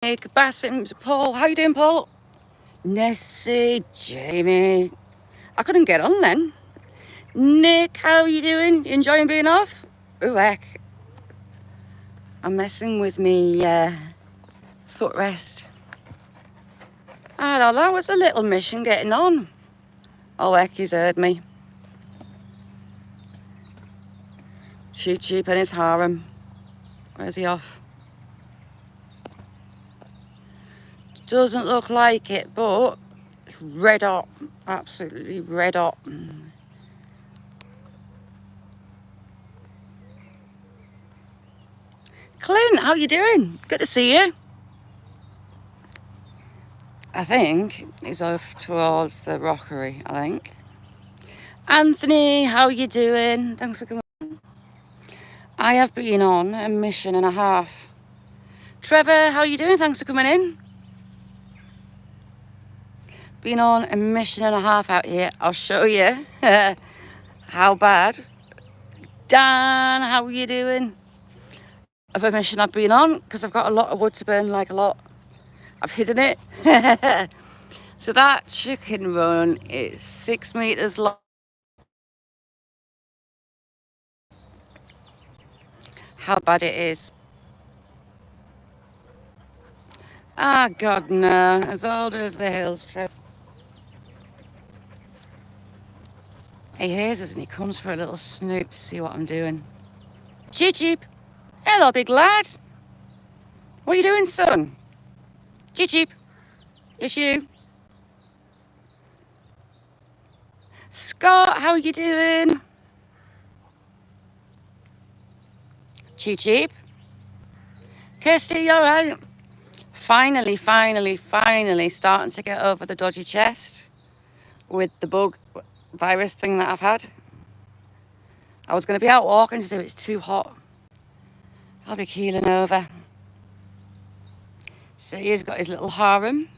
Nick, Bassett, Paul. How you doing, Paul? Nessie, Jamie. I couldn't get on then. Nick, how are you doing? You enjoying being off? Ooh, heck. I'm messing with me footrest. I thought that was a little mission getting on. Oh, heck, he's heard me. Cheap Cheap and his harem. Where's he off? Doesn't look like it, but it's red hot. Absolutely red hot. Clint, how you doing? Good to see you. I think he's off towards the rockery, I think. Anthony, how you doing? Thanks for coming. I have been on a mission and a half. Trevor, how you doing? Thanks for coming in. Been on a mission and a half out here. I'll show you how bad. Dan, how are you doing? Of a mission I've been on, because I've got a lot of wood to burn, like a lot. I've hidden it. So that chicken run is 6 meters long. How bad it is. Ah, God, no. As old as the hills, Trev. He hears us and he comes for a little snoop to see what I'm doing. Cheep Cheep. Hello, big lad. What are you doing, son? Cheep Cheep. It's you. Scott, how are you doing? Cheep Cheep. Kirsty, you alright? Finally starting to get over the dodgy chest with the bug virus thing that I've had. I was going to be out walking today, it's too hot. I'll be keeling over. So he's got his little harem.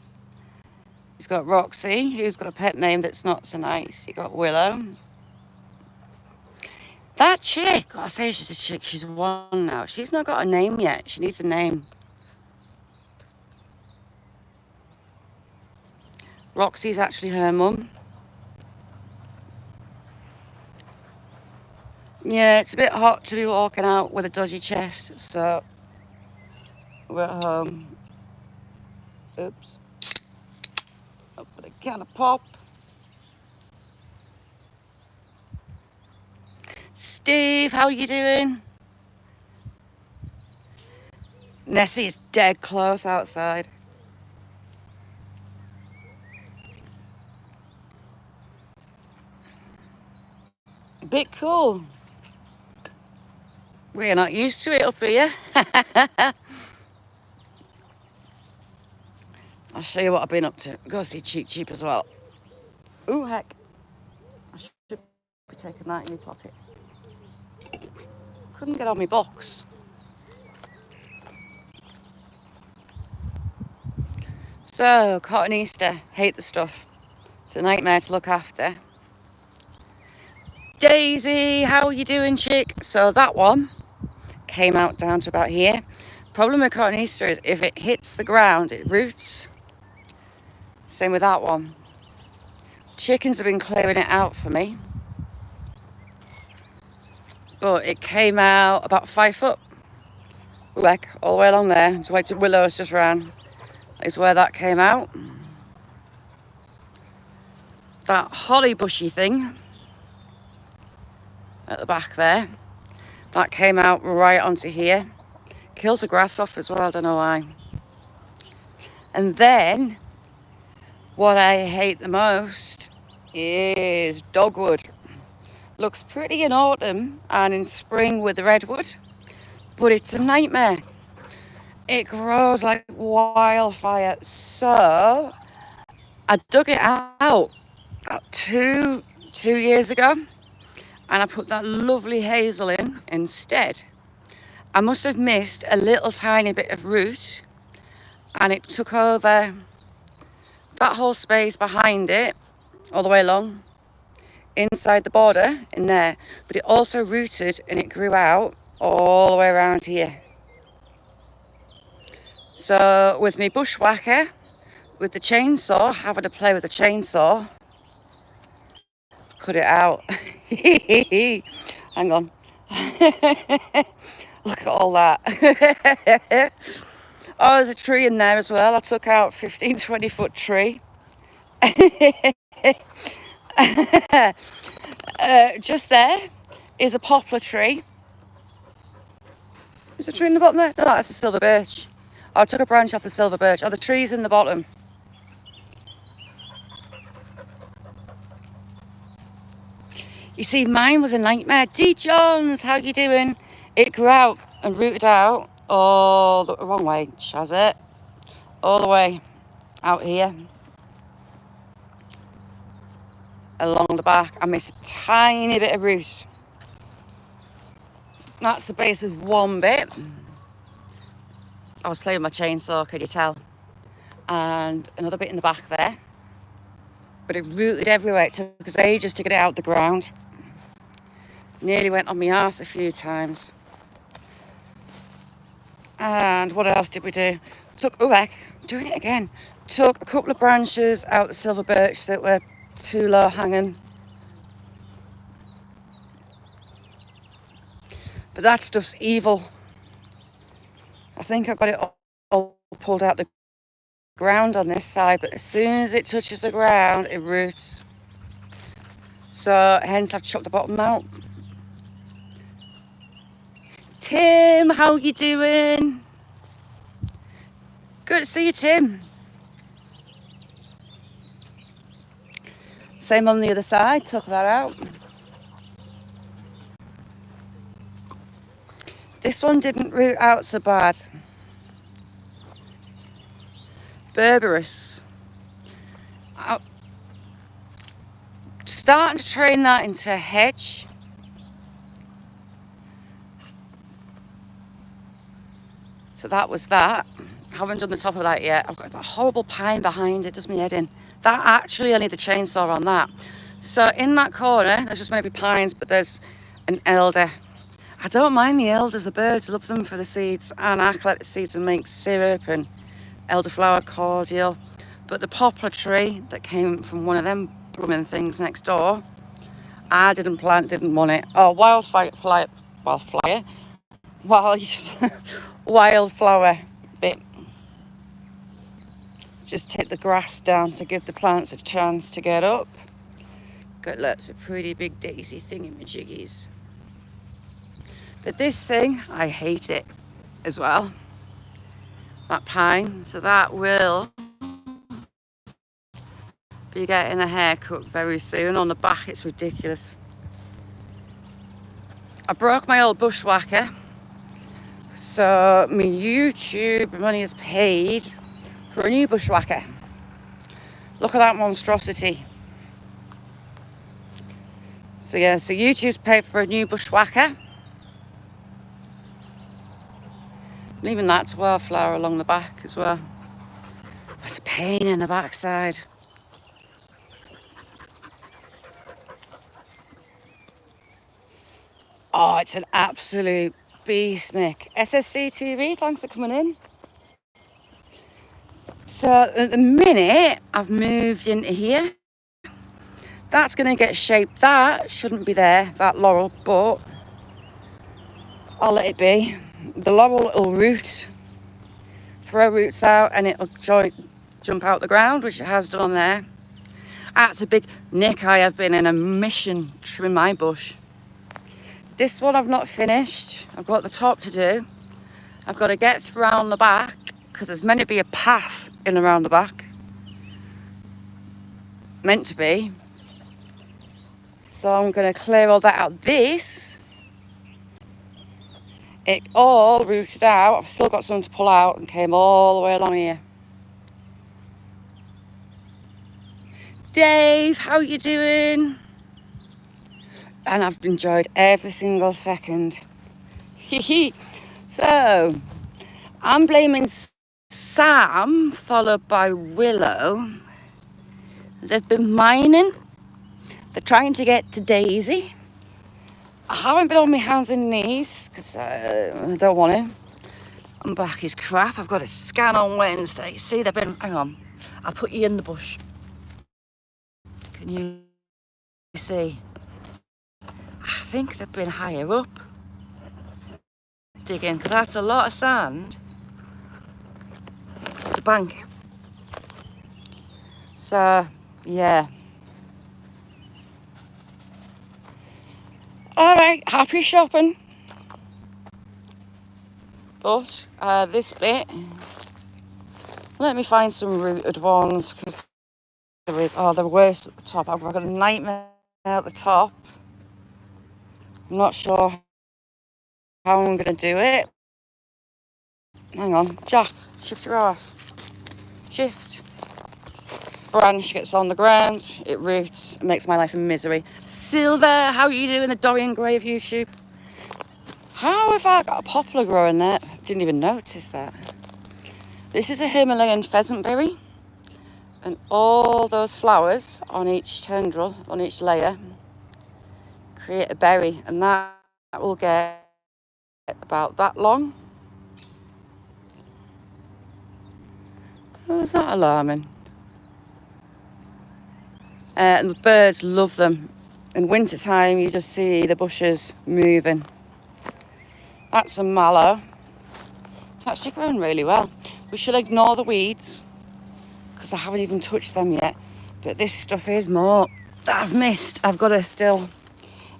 He's got Roxy, who's got a pet name that's not so nice. You got Willow. That chick, I say she's a chick, she's one now. She's not got a name yet. She needs a name. Roxy's actually her mum. Yeah, it's a bit hot to be walking out with a dodgy chest, so we're at home. Oops. Up with a can of pop. Steve, how are you doing? Nessie is dead close outside. A bit cool. We're not used to it up here. I'll show you what I've been up to. Go see Cheep Cheep as well. Ooh, heck. I should be taking that in my pocket. Couldn't get on my box. So, cotton Easter. Hate the stuff. It's a nightmare to look after. Daisy, how are you doing, chick? So that one came out down to about here. Problem with cotton Easter is if it hits the ground, it roots. Same with that one. Chickens have been clearing it out for me. But it came out about 5 foot. Ooh, heck, all the way along there. Just wait till Willow's just ran. Is where that came out. That holly bushy thing at the back there, that came out right onto here. Kills the grass off as well, I don't know why. And then what I hate the most is dogwood. Looks pretty in autumn and in spring with the redwood, but it's a nightmare. It grows like wildfire. So I dug it out about two years ago, and I put that lovely hazel in instead. I must have missed a little tiny bit of root, and it took over that whole space behind it, all the way along, inside the border, in there. But it also rooted and it grew out all the way around here. So with me bushwhacker, with the chainsaw, having to play with the chainsaw, cut it out. Hang on. Look at all that. Oh, there's a tree in there as well. I took out 15-20 foot tree. Just there is a poplar tree. Is a tree in the bottom there? No, that's a silver birch. Oh, I took a branch off the silver birch. Oh, the tree's in the bottom. You see, mine was a nightmare. D. Johns, how you doing? It grew out and rooted out all the wrong way, has it? All the way out here. Along the back. I missed a tiny bit of root. That's the base of one bit. I was playing with my chainsaw, could you tell? And another bit in the back there. But it rooted everywhere. It took us ages to get it out the ground. Nearly went on my arse a few times. And what else did we do? Took, doing it again. Took a couple of branches out the silver birch that were too low hanging. But that stuff's evil. I think I've got it all pulled out the ground on this side, but as soon as it touches the ground, it roots. So hence I've chopped the bottom out. Tim, how you doing? Good to see you, Tim. Same on the other side, took that out. This one didn't root out so bad. Berberis. I'm starting to train that into a hedge. So that was that. I haven't done the top of that yet. I've got that horrible pine behind it, does me head in. That actually, I need the chainsaw on that. So in that corner, there's just maybe pines, but there's an elder. I don't mind the elders, the birds love them for the seeds, and I collect the seeds and make syrup and elderflower cordial. But the poplar tree that came from one of them blooming things next door, I didn't plant, didn't want it. Oh, wildflower bit. Just take the grass down to give the plants a chance to get up. Got lots of pretty big daisy thingamajiggies. But this thing, I hate it as well. That pine, so that will be getting a haircut very soon. On the back, it's ridiculous. I broke my old bushwhacker, so my YouTube money is paid for a new bushwhacker. Look at that monstrosity. So yeah, so YouTube's paid for a new bushwhacker. Leaving that to wildflower along the back as well. That's a pain in the backside. Oh, it's an absolute beast, Mick. SSC TV, thanks for coming in. So at the minute, I've moved into here. That's going to get shaped. That shouldn't be there, that laurel, but I'll let it be. The laurel will root, throw roots out, and it'll jump out the ground, which it has done on there. That's a big nick. I have been in a mission trimming my bush. This one I've not finished. I've got the top to do. I've got to get around the back because there's meant to be a path in around the back. Meant to be. So I'm going to clear all that out. This, it all rooted out. I've still got some to pull out and came all the way along here. Dave, how you doing? And I've enjoyed every single second. So, I'm blaming Sam, followed by Willow. They've been mining. They're trying to get to Daisy. I haven't been on my hands and knees because I don't want to. And back is crap. I've got a scan on Wednesday. See, they've been, hang on, I'll put you in the bush. Can you see? I think they've been higher up digging, because that's a lot of sand. It's a bank. So, yeah. All right, happy shopping. But this bit, let me find some rooted ones, because there is, oh, the worst at the top. I've got a nightmare at the top. I'm not sure how I'm going to do it. Hang on, Jack, shift your ass. Shift. Branch gets on the ground, it roots, it makes my life a misery. Silver, how are you doing? The Dorian Gray of YouTube. How have I got a poplar growing there? Didn't even notice that. This is a Himalayan pheasant berry, and all those flowers on each tendril, on each layer, create a berry, and that will get about that long. How is that alarming? And the birds love them. In winter time, you just see the bushes moving. That's a mallow. It's actually grown really well. We should ignore the weeds, because I haven't even touched them yet. But this stuff is more that I've missed. I've got to still,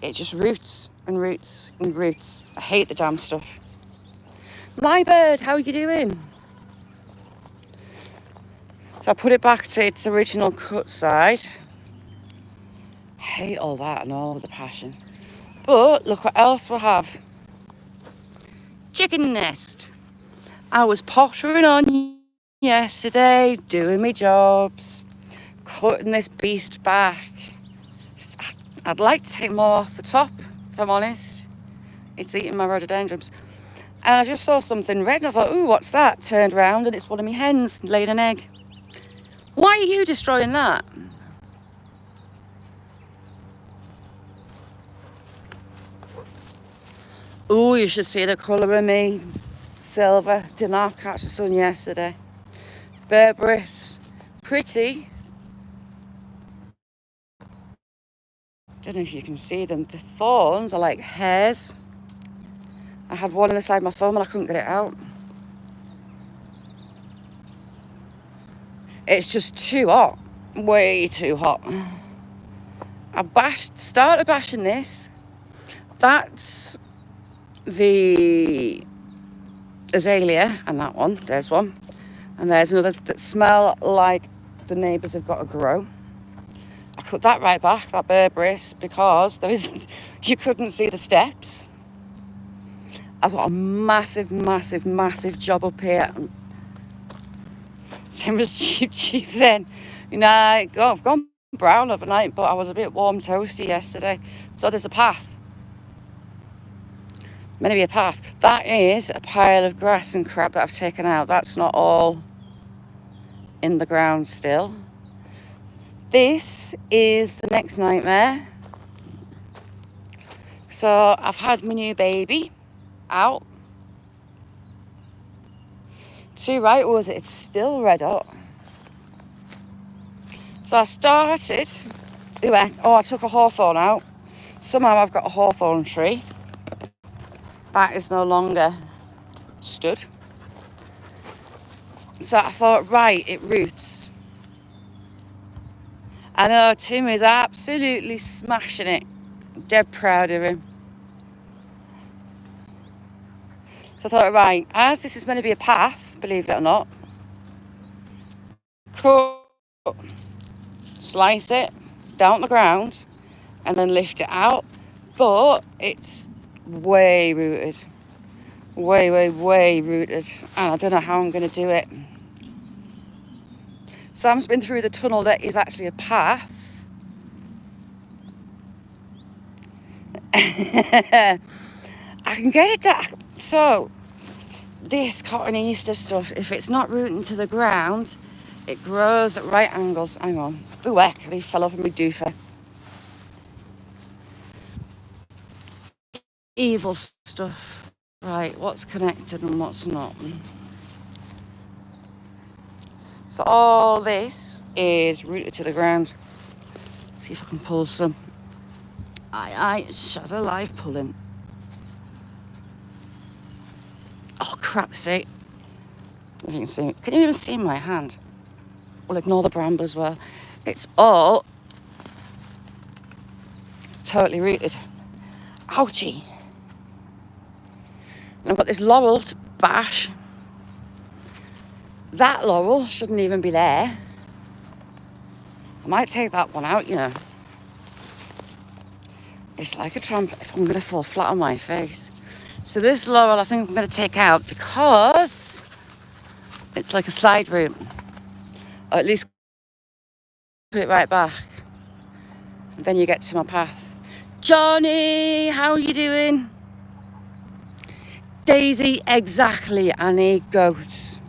it just roots and roots and roots. I hate the damn stuff. My bird, how are you doing? So I put it back to its original cut side. I hate all that and all with a passion. But look what else we have. Chicken nest. I was pottering on yesterday, doing my jobs, cutting this beast back. I'd like to take more off the top, if I'm honest. It's eating my rhododendrons. And I just saw something red and I thought, ooh, what's that? Turned around and it's one of my hens laying an egg. Why are you destroying that? Ooh, you should see the colour of me. Silver. Didn't have catch the sun yesterday. Berberis. Pretty. Don't know if you can see them. The thorns are like hairs. I had one inside my thumb and I couldn't get it out. It's just too hot. Way too hot. I started bashing this. That's the azalea, and that one, there's one. And there's another that smell like the neighbours have got to grow. I cut that right back, that berberis, because you couldn't see the steps. I've got a massive, massive, massive job up here. Same as cheap then. You know, I've gone brown overnight, but I was a bit warm toasty yesterday. So there's a path. Meant to be a path. That is a pile of grass and crap that I've taken out. That's not all in the ground still. This is the next nightmare. So I've had my new baby out. Too right, or was it? It's still red hot. So I started. I took a hawthorn out. Somehow I've got a hawthorn tree. That is no longer stood. So I thought, right, it roots. I know Tim is absolutely smashing it. Dead proud of him. So I thought, right, as this is going to be a path, believe it or not, cut, slice it down the ground and then lift it out. But it's way rooted. Way, way, way rooted. And I don't know how I'm going to do it. Sam's been through the tunnel that is actually a path. I can get it down. So, this cotton Easter stuff, if it's not rooting to the ground, it grows at right angles. Hang on. Ooh, heck, he fell off of me doofer. Evil stuff. Right, what's connected and what's not. So all this is rooted to the ground. See if I can pull some. Aye, shadow live pulling. Oh crap, see. If you can see, can you even see my hand? We'll ignore the bramble as well. It's all totally rooted. Ouchie. And I've got this laurel to bash. That laurel shouldn't even be there. I might take that one out, you know. It's like a tramp if I'm going to fall flat on my face. So this laurel I think I'm going to take out because it's like a side route. Or at least put it right back. And then you get to my path. Johnny, how are you doing? Daisy, exactly, Annie, goats.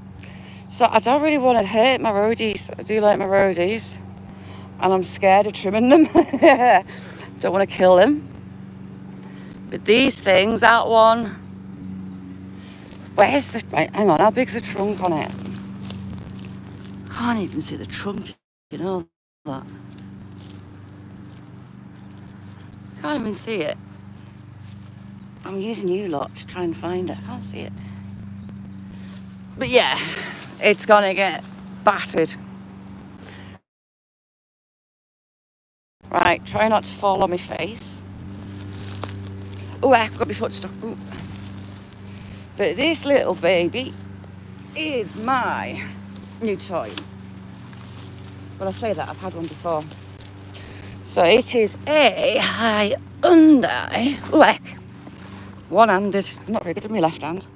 So I don't really want to hurt my roadies. I do like my roadies. And I'm scared of trimming them. Don't want to kill them. But these things, that one. Where's the... Right, hang on, how big's the trunk on it? Can't even see the trunk, you know that. Can't even see it. I'm using you lot to try and find it. I can't see it. But yeah, it's gonna get battered. Right, try not to fall on my face. Oh, I've got my foot stuck. Ooh. But this little baby is my new toy. Well, I say that, I've had one before. So it is a Hyundai. Ooh, heck. One-handed. I'm not very good with my left hand.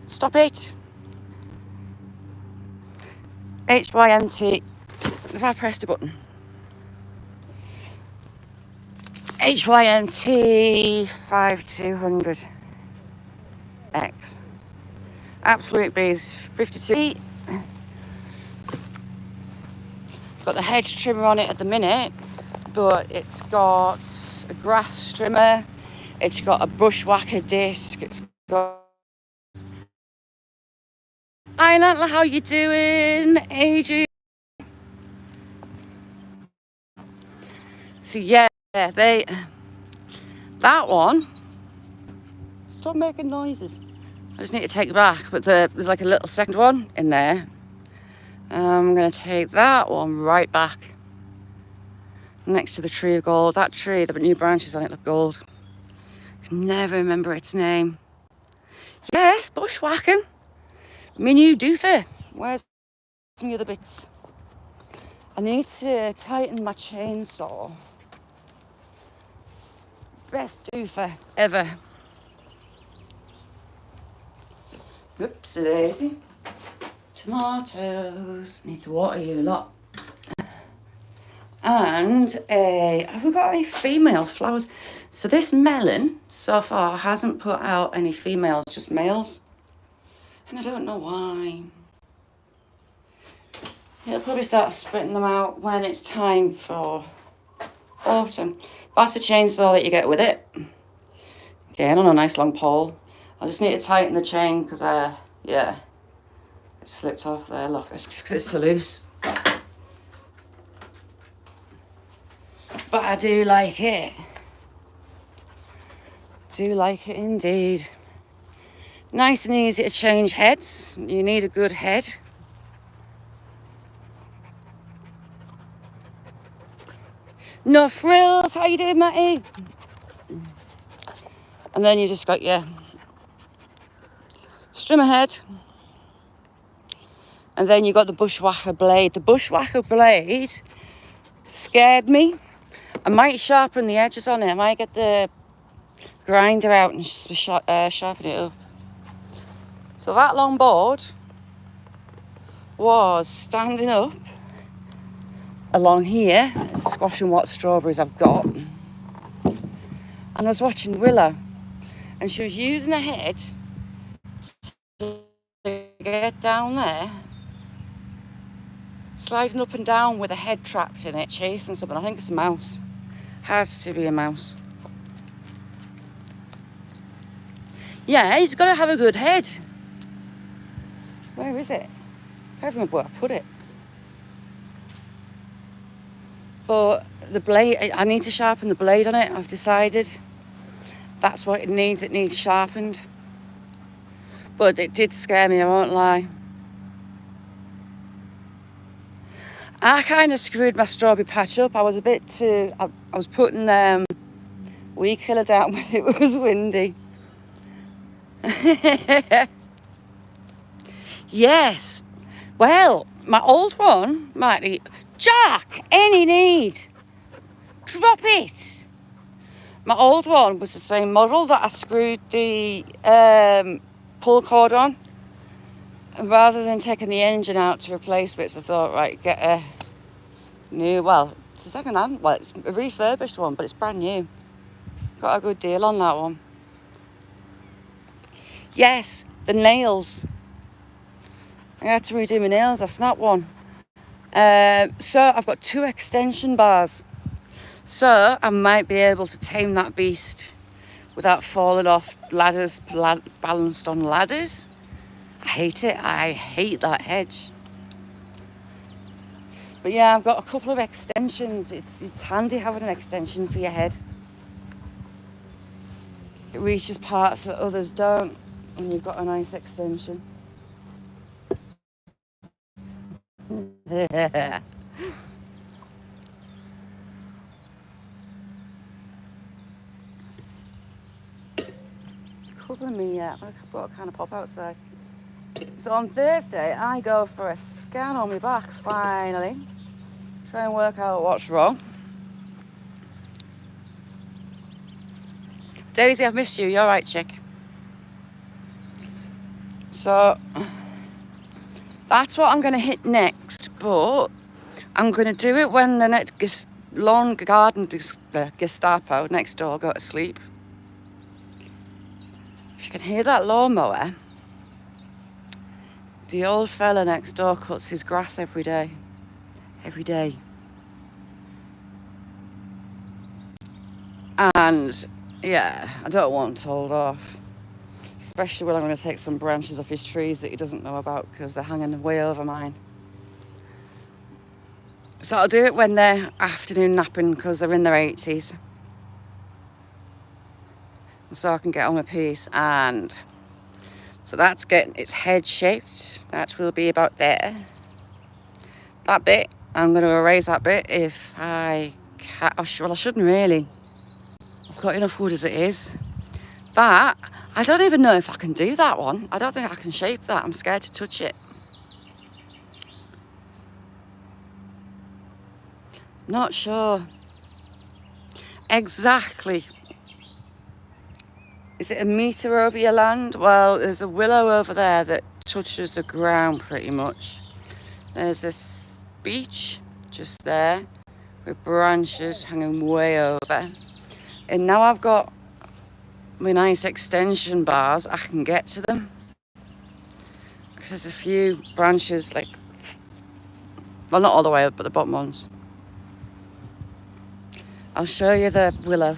Stop it. HYMT. If I pressed a button. HYMT 5200X. Absolute bees. 52 feet. Got the hedge trimmer on it at the minute, but it's got a grass trimmer. It's got a bushwhacker disc. It's got... Hi Natalie, how you doing? AJ. So yeah, that one. Stop making noises. I just need to take it back, but there's like a little second one in there. I'm gonna take that one right back next to the tree of gold. That tree, the new branches on it look gold. I can never remember its name. Yes, bushwhacking. My new doofy. Where's some of the other bits? I need to tighten my chainsaw. Best doofy ever. Oopsie daisy. Tomatoes. Need to water you a lot. And have we got any female flowers? So this melon so far hasn't put out any females, just males. And I don't know why. It'll probably start spitting them out when it's time for autumn. That's the chainsaw that you get with it. Again, on a nice long pole. I just need to tighten the chain because, yeah, it slipped off there. Look, it's so loose. But I do like it. Do like it indeed. Nice and easy to change heads. You need a good head. No frills. How you doing, Matty? And then you just got your strimmer head. And then you got the bushwhacker blade. The bushwhacker blade scared me. I might sharpen the edges on it. I might get the grinder out and sharpen it up. So that long board was standing up along here, squashing what strawberries I've got. And I was watching Willow, and she was using her head to get down there, sliding up and down with a head trapped in it, chasing something. I think it's a mouse. Has to be a mouse. Yeah, he's got to have a good head. Where is it? I can't remember where I put it. But the blade, I need to sharpen the blade on it. I've decided that's what it needs. It needs sharpened. But it did scare me, I won't lie. I kind of screwed my strawberry patch up. I was a bit too... I was putting weed killer down when it was windy. Yes. Well, my old one might be... Jack, any need. Drop it. My old one was the same model that I screwed the pull cord on. And rather than taking the engine out to replace bits, I thought, right, get a new... Well, it's a second hand. Well, it's a refurbished one, but it's brand new. Got a good deal on that one. Yes, the nails. I had to redo my nails. I snapped one. So I've got 2 extension bars. So I might be able to tame that beast without falling off ladders, balanced on ladders. I hate it. I hate that hedge. But yeah, I've got a couple of extensions. It's handy having an extension for your head. It reaches parts that others don't when you've got a nice extension. Covering me yet. I've got to kind of pop outside. So on Thursday, I go for a scan on my back, finally. Try and work out what's wrong. Daisy, I've missed you. You're right, chick. So that's what I'm going to hit next, but I'm going to do it when the next lawn garden Gestapo next door go to sleep. If you can hear that lawnmower, the old fella next door cuts his grass every day. Every day. And yeah, I don't want told off. Especially when I'm going to take some branches off his trees that he doesn't know about because they're hanging way over mine. So I'll do it when they're afternoon napping because they're in their 80s. So I can get on with peace. And so that's getting its head shaped. That will be about there. That bit, I'm going to erase that bit if I can. Well, I shouldn't really. I've got enough wood as it is. That, I don't even know if I can do that one. I don't think I can shape that. I'm scared to touch it. Not sure. Exactly. Is it a metre over your land? Well, there's a willow over there that touches the ground pretty much. There's this beech just there with branches hanging way over. And now I've got my nice extension bars, I can get to them. There's a few branches, like, well, not all the way up, but the bottom ones. I'll show you the willow.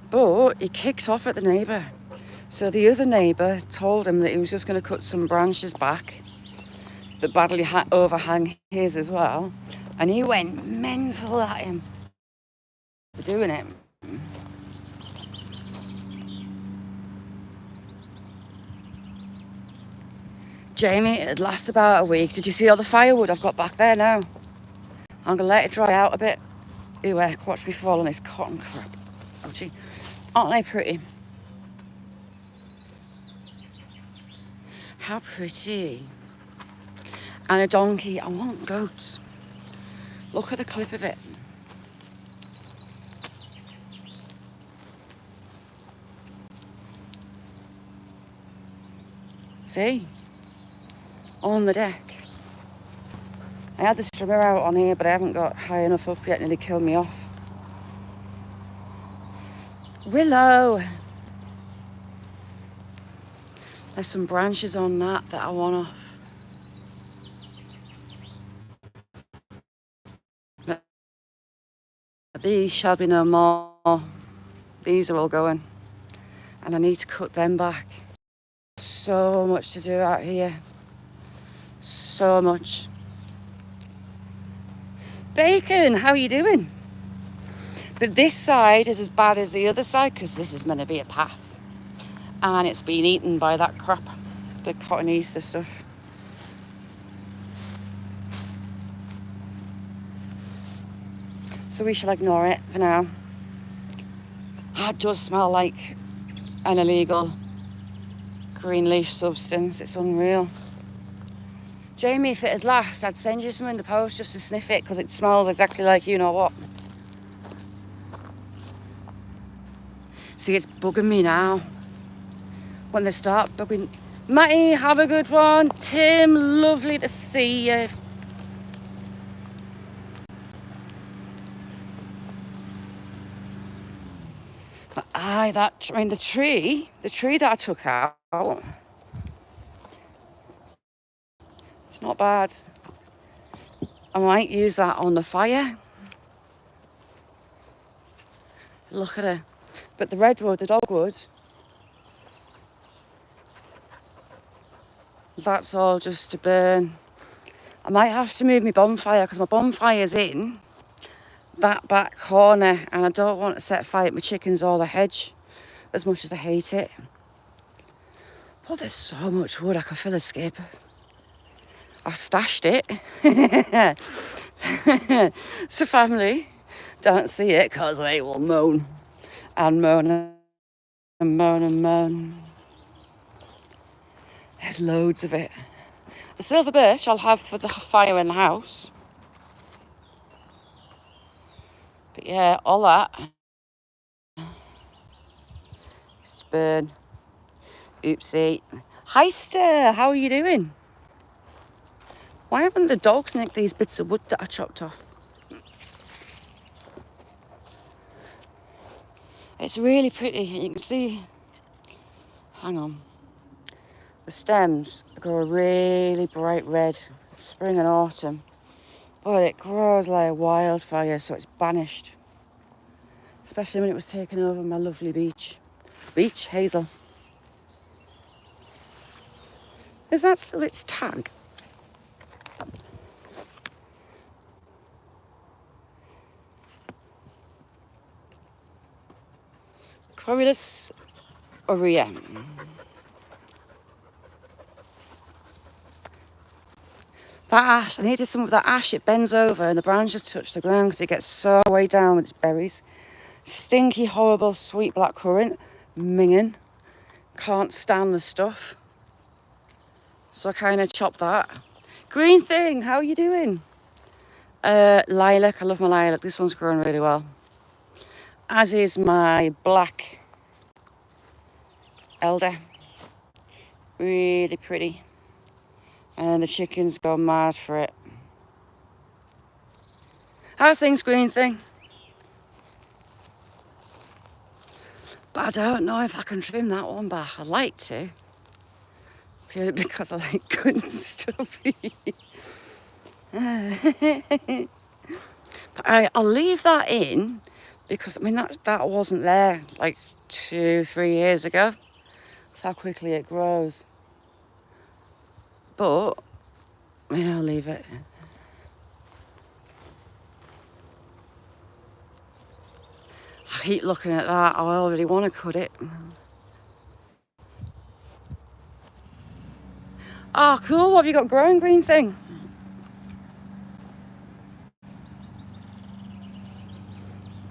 But he kicked off at the neighbour. So the other neighbour told him that he was just going to cut some branches back that badly overhang his as well. And he went mental at him for doing it. Jamie, it'd last about a week. Did you see all the firewood I've got back there now? I'm going to let it dry out a bit. Ew, watch me fall on this cotton crap. Oh, gee. Aren't they pretty? How pretty. And a donkey. I want goats. Look at the clip of it. See? On the deck. I had the strimmer out on here, but I haven't got high enough up yet. Nearly killed me off. Willow. There's some branches on that I want off. These shall be no more. These are all going. And I need to cut them back. So much to do out here. So much. Bacon, how are you doing? But this side is as bad as the other side because this is meant to be a path. And it's been eaten by that crap, the cotton Easter stuff. So we shall ignore it for now. It does smell like an illegal green leaf substance. It's unreal. Jamie, if it'd last, I'd send you some in the post just to sniff it because it smells exactly like you know what. See, it's bugging me now. When they start bugging. Matty, have a good one. Tim, lovely to see you. But the tree that I took out, it's not bad. I might use that on the fire. Look at her. But the redwood, the dogwood, that's all just to burn. I might have to move my bonfire because my bonfire's in that back corner and I don't want to set fire to my chickens or the hedge as much as I hate it. But there's so much wood I could fill a skip. I stashed it. So family don't see it because they will moan and moan and moan and moan. There's loads of it. The silver birch I'll have for the fire in the house. But yeah, all that is to burn. Oopsie. Hi, Steph, how are you doing? Why haven't the dogs nicked these bits of wood that I chopped off? It's really pretty. You can see, hang on, the stems go a really bright red, spring and autumn. But it grows like a wildfire, so it's banished. Especially when it was taken over my lovely beach. Beach, Hazel. Is that still its tag? Corylus aurea. That ash, I needed some of that ash. It bends over and the branches touch the ground because it gets so way down with its berries. Stinky, horrible, sweet blackcurrant. Minging. Can't stand the stuff. So I kind of chopped that. Green thing, how are you doing? Lilac, I love my lilac. This one's growing really well. As is my black elder. Really pretty. And the chickens go mad for it. How's things, green thing? But I don't know if I can trim that one back. I'd like to. Purely because I like good stuff. But I'll leave that in because, I mean, that wasn't there like 2-3 years ago. That's how quickly it grows. But, yeah, I'll leave it. I keep looking at that. I already want to cut it. Oh, cool. What have you got growing, green thing?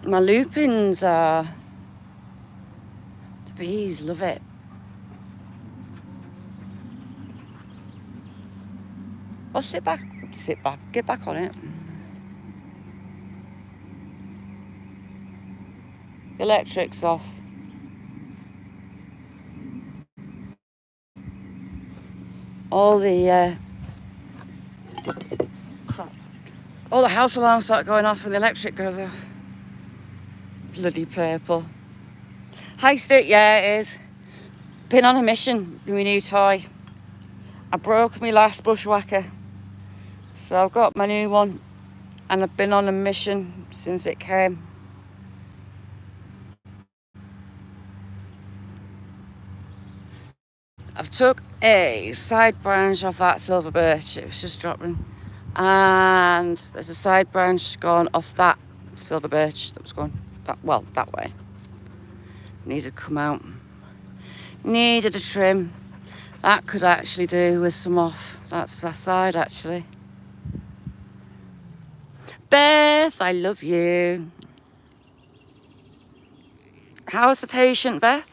My lupins are... The bees love it. Well, sit back, get back on it. The electric's off. All the crap. All the house alarms start going off and the electric goes off. Bloody purple. Hi, Stick, yeah, it is. Been on a mission with my new toy. I broke my last bushwhacker. So I've got my new one. And I've been on a mission since it came. took a side branch off that silver birch. It was just dropping. And there's a side branch gone off that silver birch that was going that way. Needed to come out. Needed a trim. That could actually do with some off. That's that side actually. Beth, I love you. How's the patient, Beth?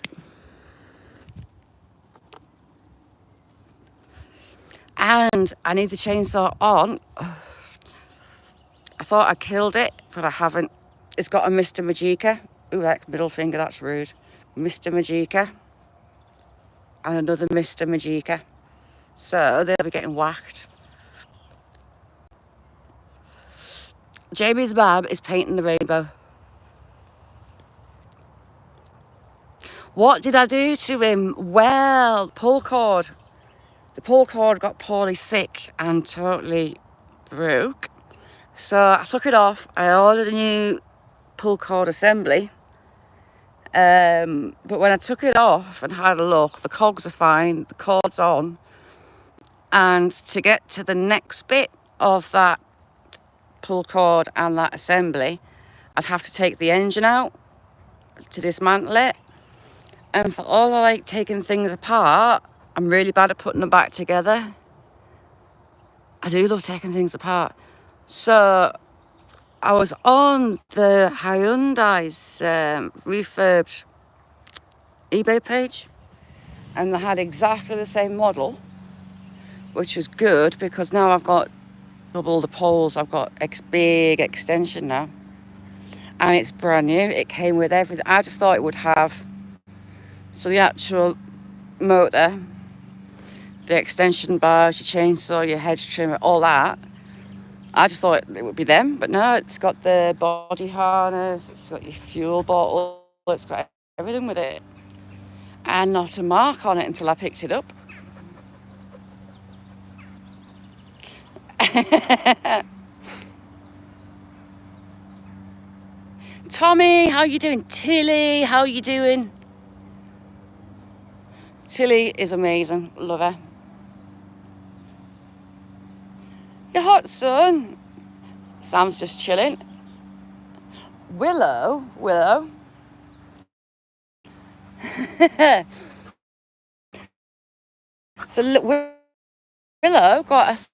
And I need the chainsaw on. I thought I killed it, but I haven't. It's got a Mr. Majika. Ooh, that middle finger, that's rude. Mr. Majika. And another Mr. Majika. So they'll be getting whacked. Jamie's mum is painting the rainbow. What did I do to him? Well, pull cord. The pull cord got poorly sick and totally broke. So I took it off. I ordered a new pull cord assembly. But when I took it off and had a look, the cogs are fine, the cord's on. And to get to the next bit of that pull cord and that assembly, I'd have to take the engine out to dismantle it. And for all I like taking things apart, I'm really bad at putting them back together. I do love taking things apart. So I was on the Hyundai's refurbed eBay page, and they had exactly the same model, which was good because now I've got double the poles. I've got big extension now, and it's brand new. It came with everything. I just thought it would have, so the actual motor, the extension bars, your chainsaw, your hedge trimmer, all that. I just thought it would be them, but no, it's got the body harness, it's got your fuel bottle, it's got everything with it. And not a mark on it until I picked it up. Tommy, how you doing? Tilly, how you doing? Tilly is amazing, love her. You're hot, son. Sam's just chilling. Willow. So Willow got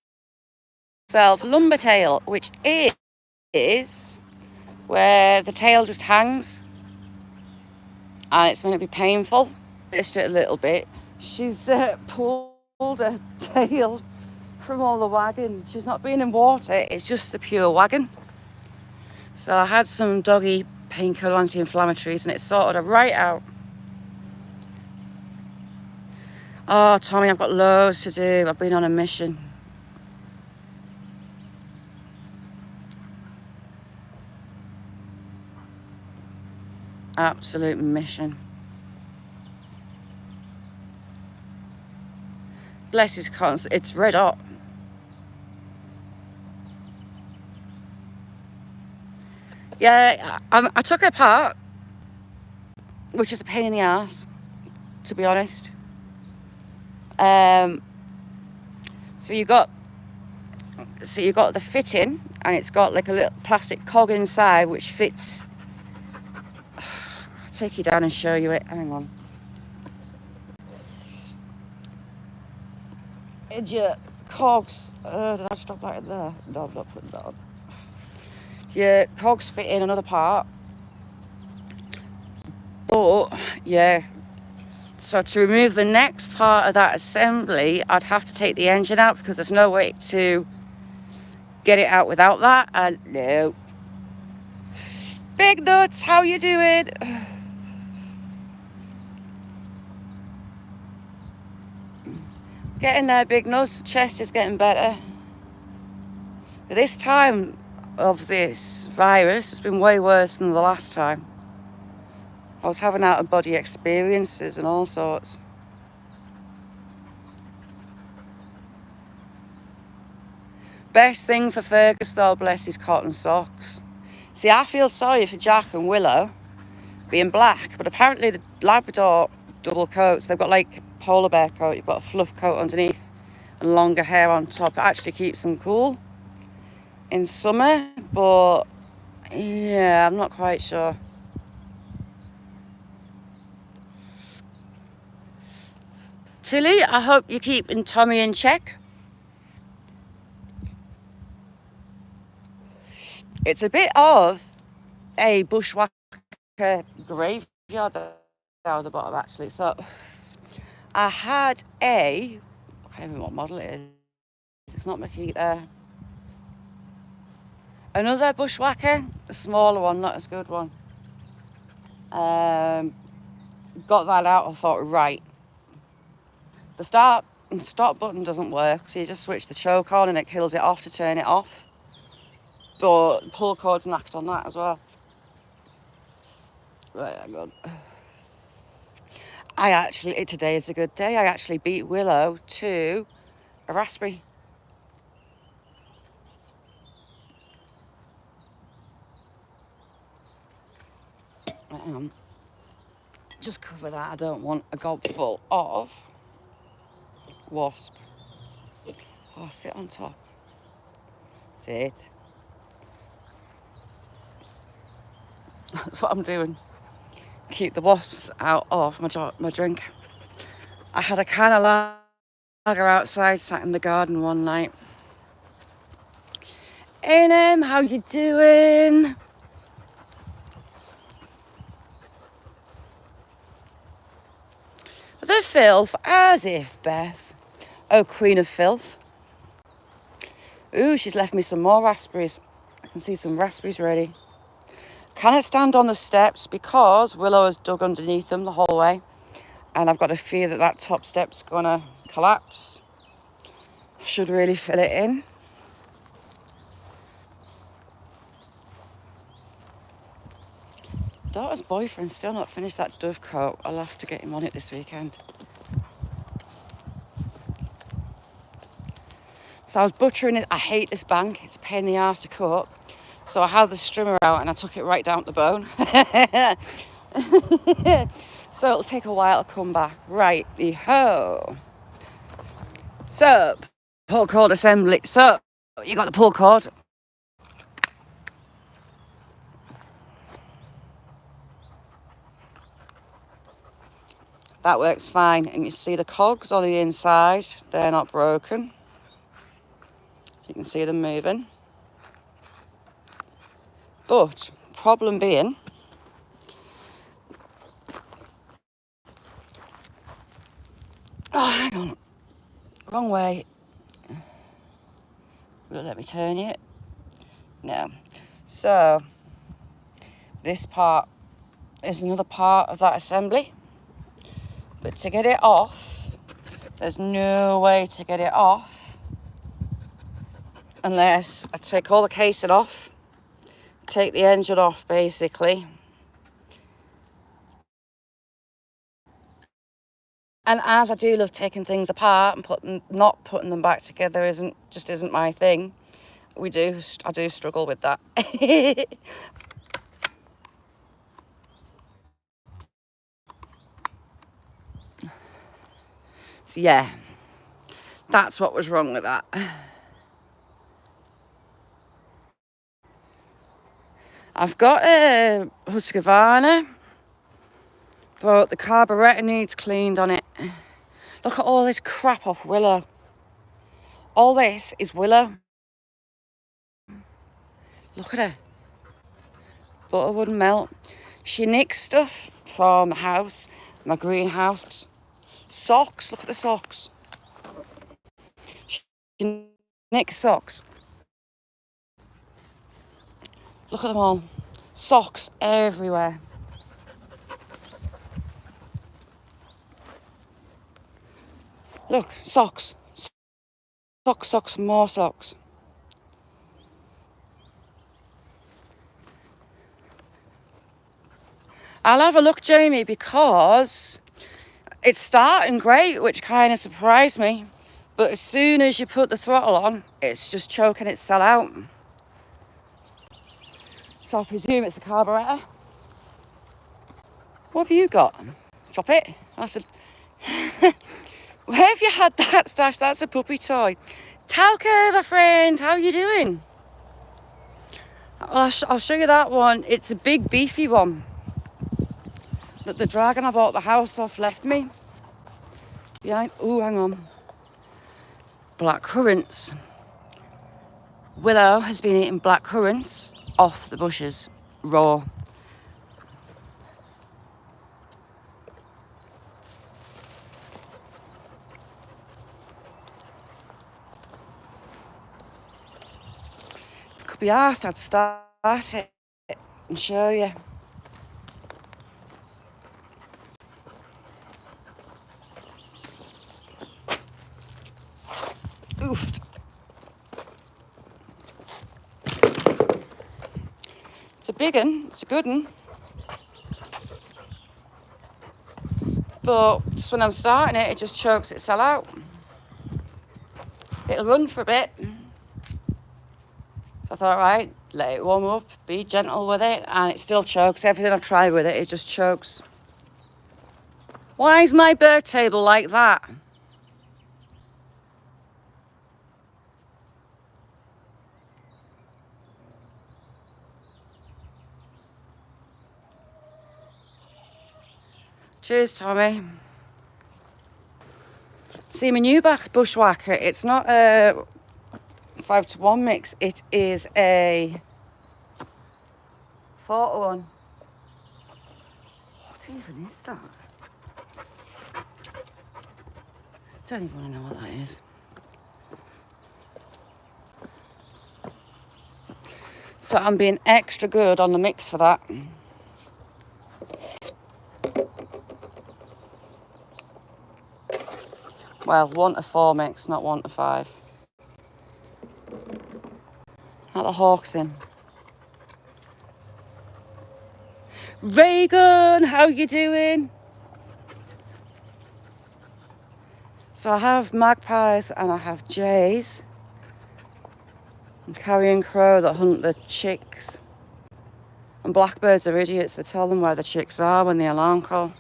herself lumber tail, which is where the tail just hangs, and it's meant to be painful. Just it a little bit. She's pulled her tail from all the wagon. She's not been in water, it's just the pure wagon. So I had some doggy painkiller anti-inflammatories and it sorted her right out. Oh, Tommy, I've got loads to do. I've been on a mission. Absolute mission. Bless his cotton. It's red hot. Yeah, I took it apart, which is a pain in the ass, to be honest. So you got the fitting, and it's got like a little plastic cog inside which fits. I'll take you down and show you it. Hang on. And your cogs. Did I stop that in there? No, I'm not putting that on. Your cogs fit in another part. But yeah. So to remove the next part of that assembly, I'd have to take the engine out because there's no way to get it out without that. And no. Big Nuts, how you doing? Getting there, Big Nuts. The chest is getting better. This time of this virus has been way worse than the last time. I was having out-of-body experiences and all sorts. Best thing for Fergus, though, bless his cotton socks. See, I feel sorry for Jack and Willow being black, but apparently the Labrador double coats. They've got like polar bear coat. You've got a fluff coat underneath and longer hair on top. It actually keeps them cool in summer, but yeah, I'm not quite sure. Tilly, I hope you're keeping Tommy in check. It's a bit of a bushwhacker graveyard down the bottom, actually. So I had I can't remember what model it is. It's not Makita. Another bushwhacker, a smaller one, not as good one. Got that out. I thought, right, the start and stop button doesn't work, so you just switch the choke on and it kills it off to turn it off. But pull cord's knacked on that as well. Right, hang on. Today is a good day. I actually beat Willow to a raspberry. Hang on. Just cover that. I don't want a gob full of wasp. Oh, sit on top. Sit. That's what I'm doing. Keep the wasps out of my drink. I had a can of lager outside, sat in the garden one night. Ainem, how you doing? The filth, as if, Beth. Oh, queen of filth. Ooh, she's left me some more raspberries. I can see some raspberries ready. Can I stand on the steps because Willow has dug underneath them the whole way, and I've got a fear that top step's gonna collapse. I should really fill it in. Daughter's boyfriend's still not finished that dove coat. I'll have to get him on it this weekend. So I was buttering it. I hate this bank. It's a pain in the arse to cut. So I had the strimmer out and I took it right down to the bone. So it'll take a while to come back. Righty-ho. So, pull cord assembly. So, you got the pull cord. That works fine. And you see the cogs on the inside. They're not broken. You can see them moving. But, problem being, oh, hang on, wrong way. Will it let me turn it? No. So, this part is another part of that assembly. But to get it off, there's no way to get it off unless I take all the casing off, take the engine off basically. And as I do love taking things apart and not putting them back together isn't my thing. I do struggle with that. So yeah, that's what was wrong with that. I've got a Husqvarna, but the carburetor needs cleaned on it. Look at all this crap off Willow. All this is Willow. Look at her. Butter wouldn't melt. She nicks stuff from the house, my greenhouse. Socks, look at the socks. She nicks socks. Look at them all. Socks everywhere. Look, socks. Socks, more socks. I'll have a look, Jamie, because it's starting great, which kind of surprised me. But as soon as you put the throttle on, it's just choking itself out. So I presume it's a carburetor. What have you got? Drop it. I said, where have you had that, Stash? That's a puppy toy. Talca, my friend, how are you doing? I'll show you that one. It's a big beefy one that the dragon I bought the house off left me. Behind, oh, hang on. Black currants. Willow has been eating black currants off the bushes, raw. Could be arsed, I'd start it and show you. Oofed. It's a big one, it's a good one. But just when I'm starting it, it just chokes itself out. It'll run for a bit. So I thought, right, let it warm up, be gentle with it, and it still chokes. Everything I've tried with it, it just chokes. Why is my bird table like that? Cheers, Tommy. See, my new bushwhacker, it's not a 5-to-1 mix, it is a 4-to-1. What even is that? Don't even want to know what that is. So I'm being extra good on the mix for that. Well, 1-to-4 mix, not 1-to-5. At the Hawks in. Reagan, how you doing? So I have magpies and I have jays. And carrion crow that hunt the chicks. And blackbirds are idiots, they tell them where the chicks are when the alarm call.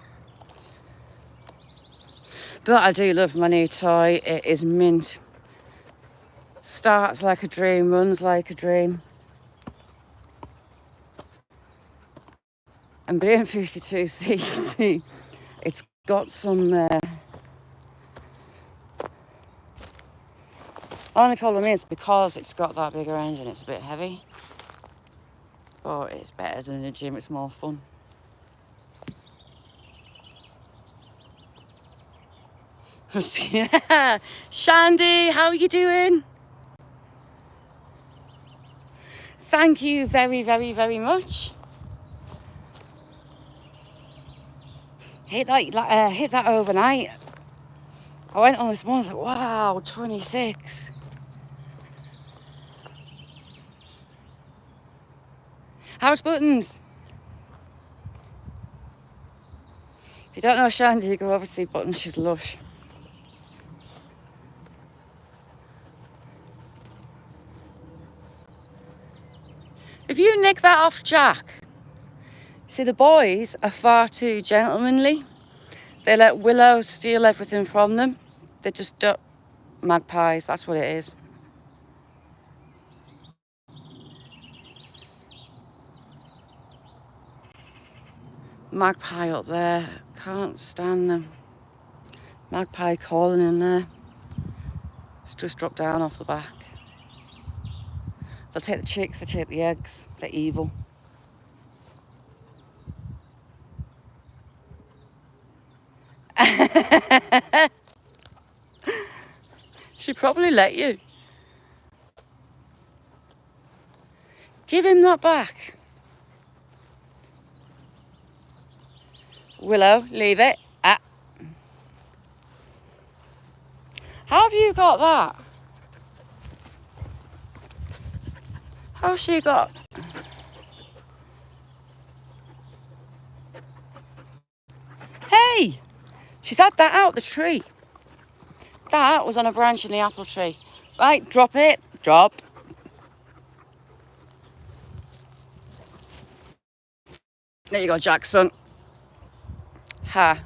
But I do love my new toy, it is mint. Starts like a dream, runs like a dream. And being 52cc, it's got some... Only problem is, because it's got that bigger engine, it's a bit heavy. But it's better than the gym, it's more fun. Yeah. Shandy, how are you doing? Thank you very, very, very much. Hit that overnight. I went on this one, I was like, wow, 26. How's Buttons? If you don't know Shandy, you go over to see Buttons, she's lush. If you nick that off Jack, see, the boys are far too gentlemanly. They let Willow steal everything from them. They just duck magpies, that's what it is. Magpie up there, can't stand them. Magpie calling in there. It's just dropped down off the back. They'll take the chicks, they take the eggs. They're evil. She'd probably let you. Give him that back. Willow, leave it. Ah. How have you got that? How's she got? Hey! She's had that out the tree. That was on a branch in the apple tree. Right, drop it. Drop. There you go, Jackson. Ha.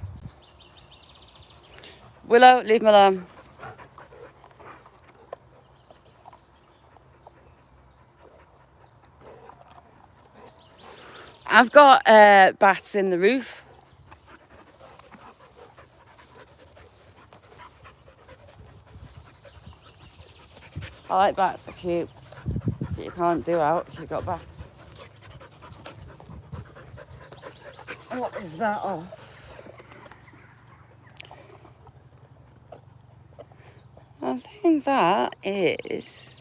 Willow, leave me alone. I've got bats in the roof. I like bats, they're cute. But you can't do out if you've got bats. What is that? Oh. I think that is...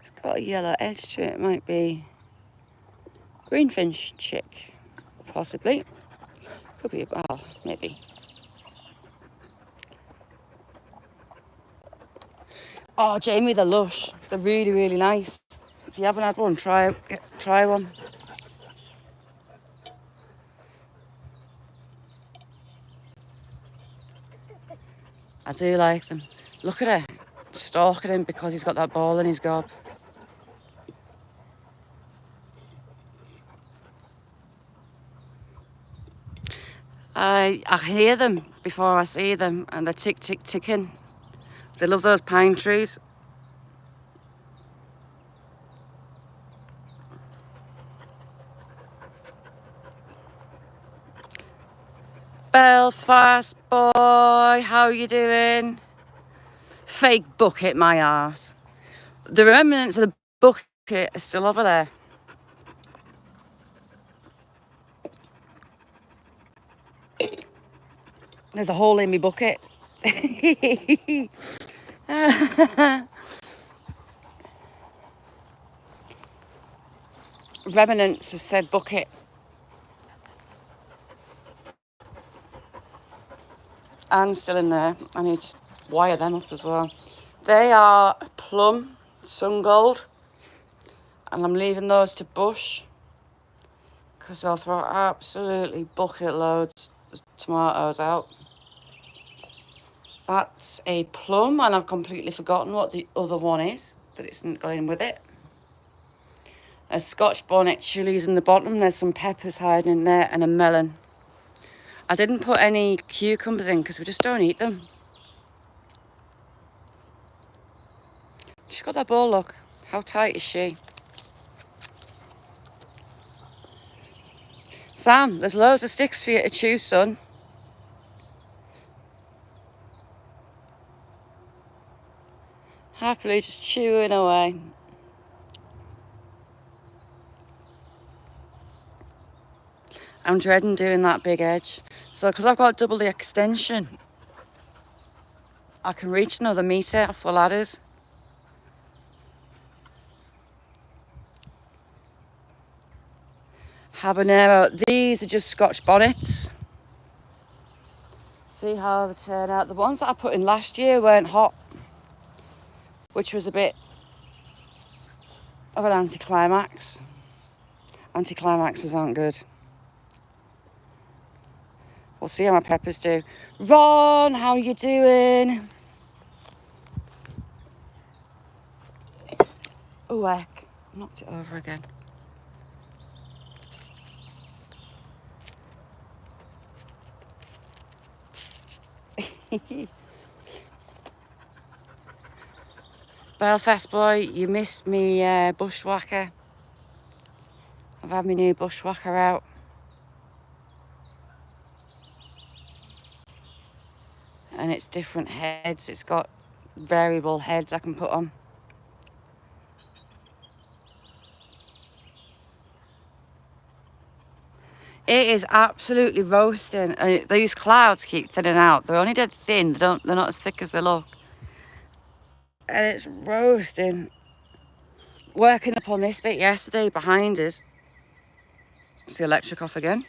It's got a yellow edge to it. It might be greenfinch chick, possibly. Could be a bell, maybe. Oh, Jamie, they're lush. They're really, really nice. If you haven't had one, try one. I do like them. Look at her, stalking him because he's got that ball in his gob. I hear them before I see them, and they're tick, tick, ticking. They love those pine trees. Belfast boy, how you doing? Fake bucket, my arse. The remnants of the bucket are still over there. There's a hole in my bucket. Remnants of said bucket. And still in there. I need to wire them up as well. They are plum, sun gold. And I'm leaving those to bush, because they'll throw absolutely bucket loads of tomatoes out. That's a plum, and I've completely forgotten what the other one is that it's got in with it. A Scotch bonnet chilies in the bottom. There's some peppers hiding in there, and a melon. I didn't put any cucumbers in because we just don't eat them. She's got that ball, look. How tight is she? Sam, there's loads of sticks for you to chew, son. Happily just chewing away. I'm dreading doing that big edge. So, because I've got double the extension, I can reach another metre for ladders. Habanero. These are just Scotch bonnets. See how they turn out. The ones that I put in last year weren't hot, which was a bit of an anticlimax. Anticlimaxes aren't good. We'll see how my peppers do. Ron, how you doing? Oh, heck. Knocked it over again. Belfast boy, you missed me bushwhacker. I've had my new bushwhacker out. And it's different heads. It's got variable heads I can put on. It is absolutely roasting. These clouds keep thinning out. They're only dead thin. They're not as thick as they look. And it's roasting. Working up on this bit yesterday behind us. It's the electric off again.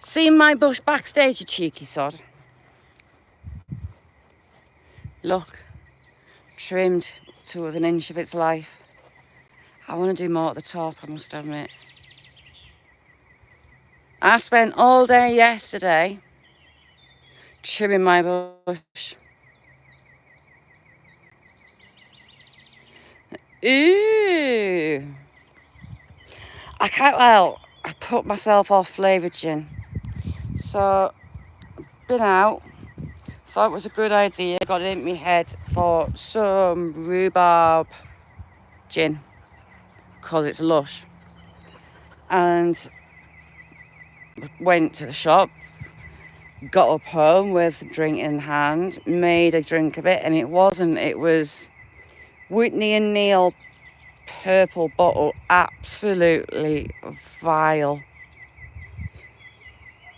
Seen my bush backstage, you cheeky sod. Look, trimmed to within an inch of its life. I want to do more at the top, I must admit. I spent all day yesterday trimming my bush. Ooh. I can't, well, I put myself off flavoured gin. So, been out, thought it was a good idea, got it in my head for some rhubarb gin, because it's lush. And went to the shop, got up home with a drink in hand, made a drink of it, and it was Whitney and Neal purple bottle, absolutely vile.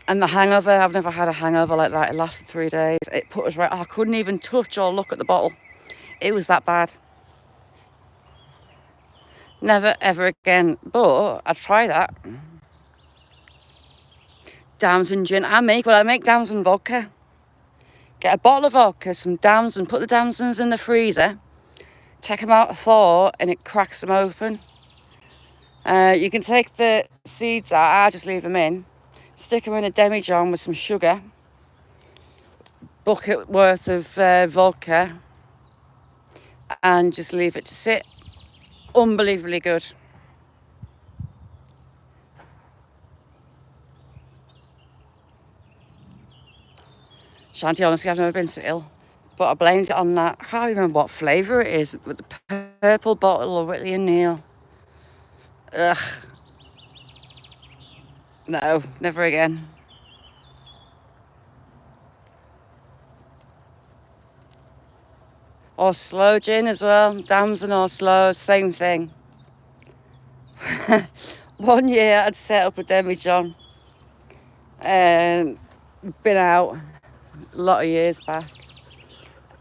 And the hangover, I've never had a hangover like that. It lasted 3 days. It put us right, I couldn't even touch or look at the bottle. It was that bad. Never ever again, but I'd try that. Damson gin, I make Damson vodka. Get a bottle of vodka, some Damson, put the Damsons in the freezer, take them out of thaw, and it cracks them open. You can take the seeds out, I just leave them in, stick them in a demijohn with some sugar, bucket worth of vodka, and just leave it to sit. Unbelievably good. Shanty, honestly, I've never been so ill, but I blamed it on that. I can't remember what flavour it is, but the purple bottle of Whitley and Neal. Ugh. No, never again. Or slow gin as well. Damson or slow, same thing. One year I'd set up a demijohn and been out a lot of years back,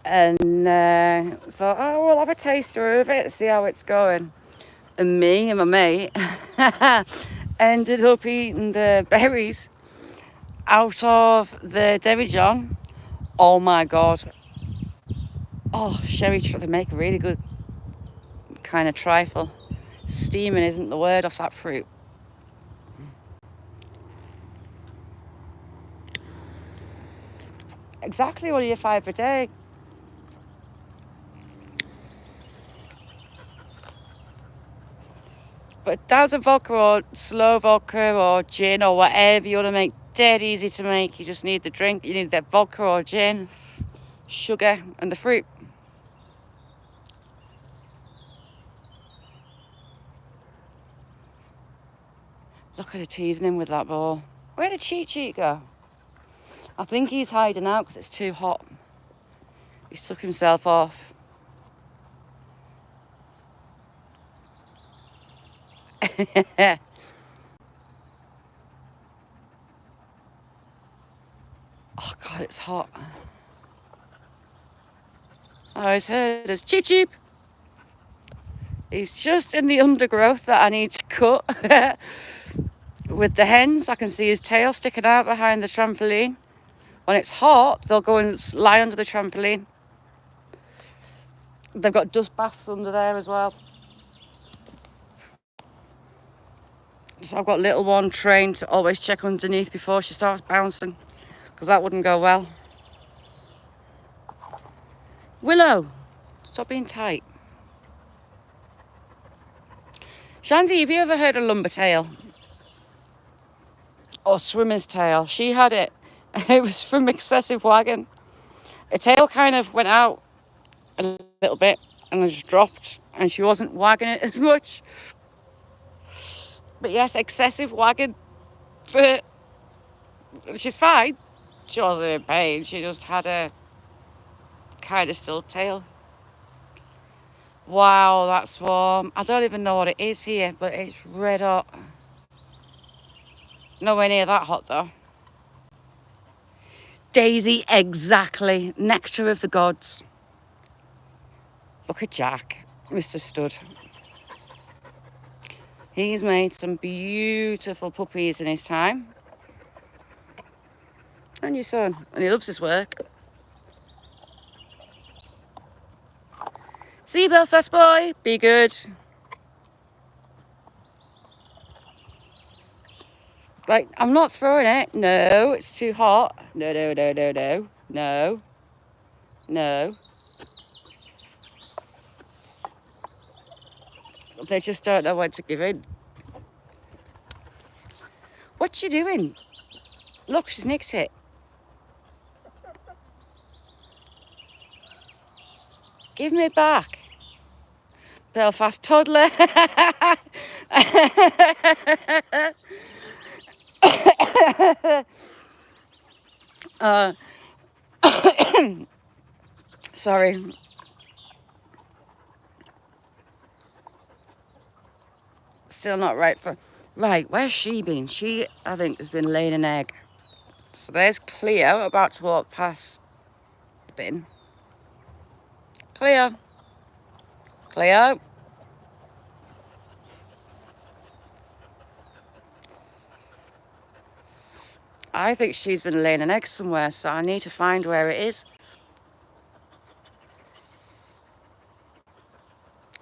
and thought, oh, we'll have a taster of it, see how it's going. And me and my mate ended up eating the berries out of the demijohn. Oh my god. Oh, sherry, they make a really good kind of trifle. Steaming isn't the word off that fruit. Exactly what are you 5 a day? But Damson vodka or slow vodka or gin or whatever you want to make, dead easy to make. You just need the drink. You need that vodka or gin, sugar, and the fruit. Look at her teasing him with that ball. Where did Cheat Cheat go? I think he's hiding out because it's too hot. He's took himself off. Oh god, it's hot. Oh, he's heard us. Cheep cheep. He's just in the undergrowth that I need to cut. With the hens, I can see his tail sticking out behind the trampoline. When it's hot, they'll go and lie under the trampoline. They've got dust baths under there as well. So I've got little one trained to always check underneath before she starts bouncing, because that wouldn't go well. Willow, stop being tight. Shandy, have you ever heard of lumbertail? Or swimmer's tail? She had it. It was from excessive wagging. Her tail kind of went out a little bit and just dropped, and she wasn't wagging it as much. But yes, excessive wagging. She's fine. She wasn't in pain. She just had a kind of still tail. Wow, that's warm. I don't even know what it is here, but it's red hot. Nowhere near that hot though. Daisy, exactly. Nectar of the gods. Look at Jack, Mr. Stud. He's made some beautiful puppies in his time. And your son. And he loves his work. See you, Belfast boy. Be good. Right, I'm not throwing it. No, it's too hot. No, no, no, no, no. No. No. They just don't know when to give in. What's she doing? Look, she's nicked it. Give me back. Belfast toddler. Sorry. Still not right for... Right, where's she been? She, I think, has been laying an egg. So there's Cleo about to walk past the bin. Cleo. Cleo. I think she's been laying an egg somewhere, so I need to find where it is.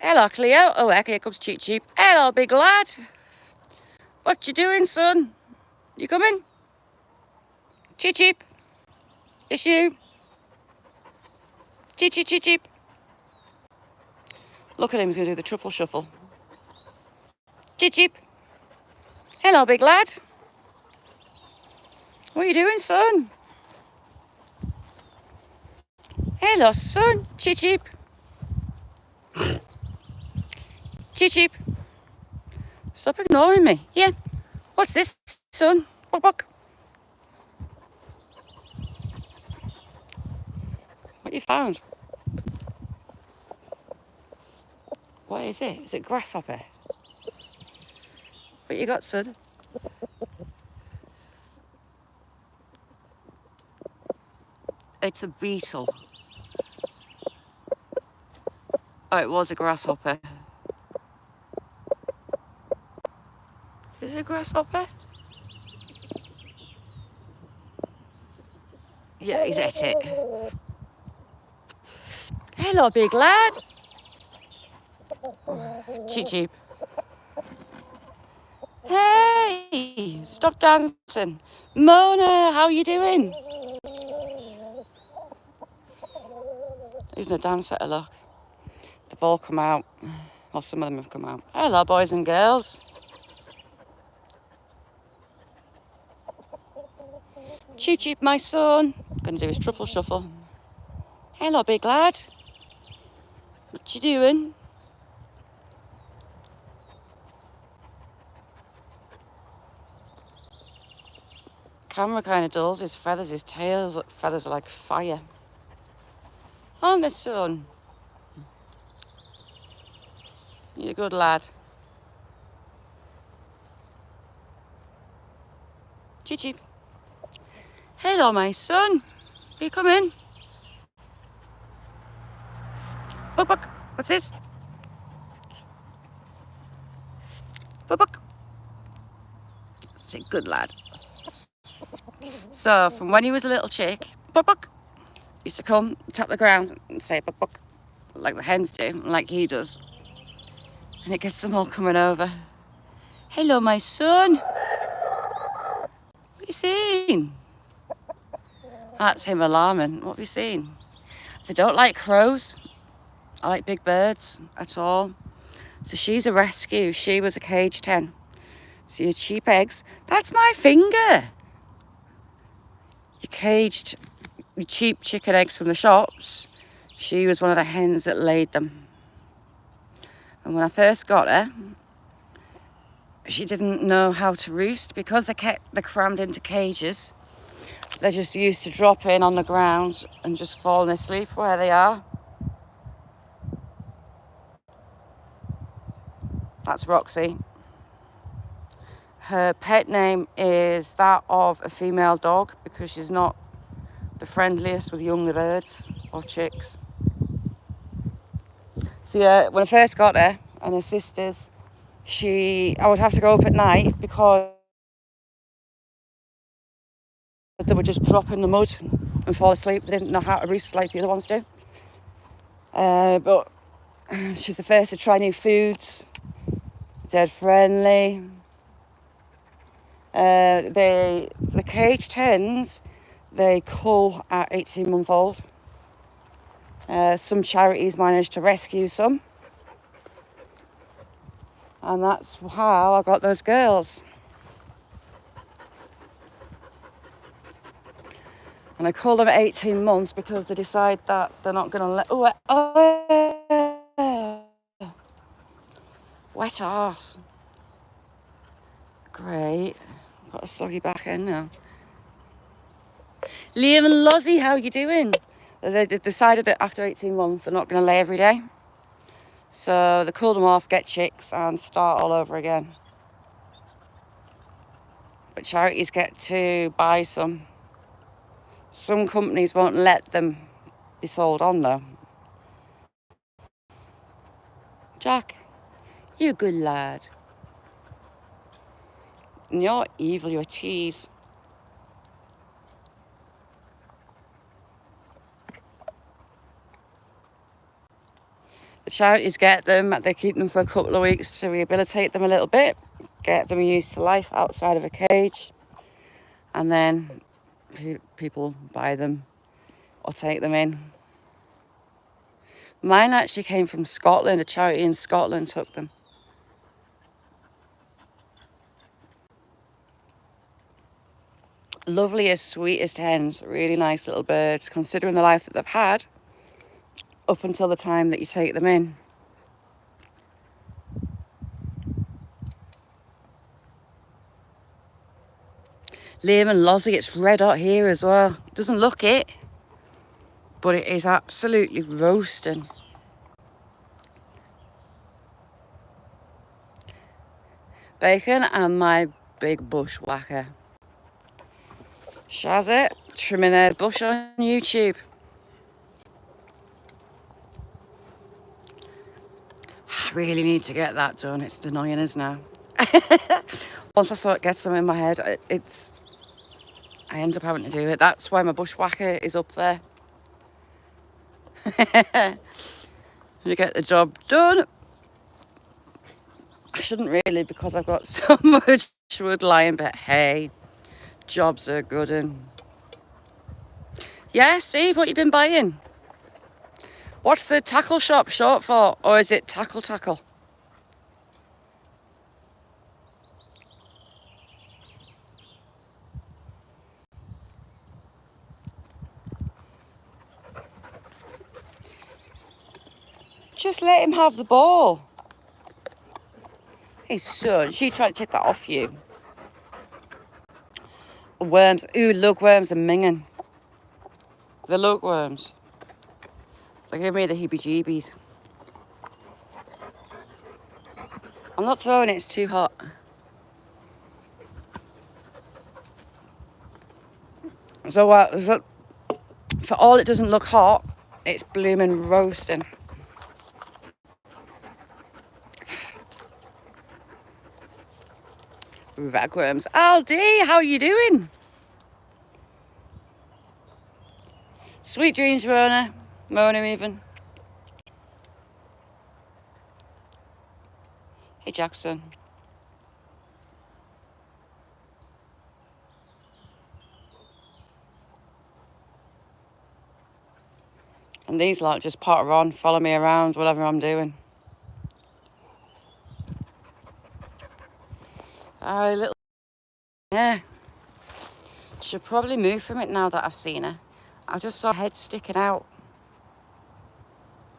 Hello, Cleo. Oh, heck, here comes Cheep Cheep. Hello, big lad. What you doing, son? You coming? Cheep Cheep. It's you. Cheep Cheep Cheep Cheep. Look at him, he's going to do the truffle shuffle. Cheep Cheep. Hello, big lad. What are you doing, son? Hello, son. Cheep Cheep. Cheep Cheep. Stop ignoring me. Here. What's this, son? Buck buck. What you found? What is it? Is it grasshopper? What you got, son? It's a beetle. Oh, it was a grasshopper. Is it a grasshopper? Yeah, he's at it. Hello, big lad. Cheep Cheep. Hey, stop dancing. Mona, how you doing? He's no dancer, look. They've all come out. Well, some of them have come out. Hello, boys and girls. Cheep Cheep, my son. Gonna do his truffle shuffle. Hello, big lad. What you doing? Camera kind of dulls his feathers. His tail's feathers are like fire. On the son. You're a good lad. Cheep Cheep. Hello, my son. Are you coming? Buck buck. What's this? Buck buck. That's a good lad. So, from when he was a little chick, buck buck, used to come, tap the ground and say buck buck, like the hens do, and like he does. And it gets them all coming over. Hello, my son. What have you seen? That's him alarming. What have you seen? They don't like crows. I like big birds at all. So she's a rescue. She was a caged hen. So your cheap eggs. That's my finger. You caged your cheap chicken eggs from the shops. She was one of the hens that laid them. And when I first got her, she didn't know how to roost because they're crammed into cages. They're just used to dropping on the ground and just falling asleep where they are. That's Roxy. Her pet name is that of a female dog because she's not the friendliest with younger birds or chicks. So yeah, when I first got her and her sisters, I would have to go up at night because they would just drop in the mud and fall asleep. They didn't know how to roost like the other ones do. But she's the first to try new foods. Dead friendly. The caged hens, they cull at 18-month-old. Some charities manage to rescue some. And that's how I got those girls. And I call them 18 months because they decide that they're not going to let... Wet arse. Great. Got a soggy back end now. Liam and Lozzie, how are you doing? They decided that after 18 months they're not going to lay every day. So they cool them off, get chicks and start all over again. But charities get to buy some. Some companies won't let them be sold on though. Jack, you're a good lad. And you're evil, you're a tease. The charities get them, they keep them for a couple of weeks to rehabilitate them a little bit, get them used to life outside of a cage, and then people buy them or take them in. Mine actually came from Scotland, a charity in Scotland took them. Loveliest, sweetest hens, really nice little birds, considering the life that they've had up until the time that you take them in. Liam and Lozzie, it's red hot here as well. It doesn't look it, but it is absolutely roasting. Bacon and my big bushwhacker. Shaz it, trimming a bush on YouTube. I really need to get that done. It's annoying us now. Once I sort of get some in my head, I end up having to do it. That's why my bushwhacker is up there. To get the job done. I shouldn't really because I've got so much wood lying, but hey, jobs are good. And yeah, Steve, what you been buying? What's the tackle shop short for? Or is it tackle? Just let him have the ball. Hey, son, she tried to take that off you. Worms. Ooh, lugworms are minging. The lugworms. They give me the heebie-jeebies. I'm not throwing it, it's too hot. So for all it doesn't look hot, it's blooming roasting. Ragworms. Aldi, how are you doing? Sweet dreams, Rona. Mona even. Hey, Jackson. And these lot just potter on, follow me around, whatever I'm doing. Oh, little... Yeah. Should probably move from it now that I've seen her. I just saw her head sticking out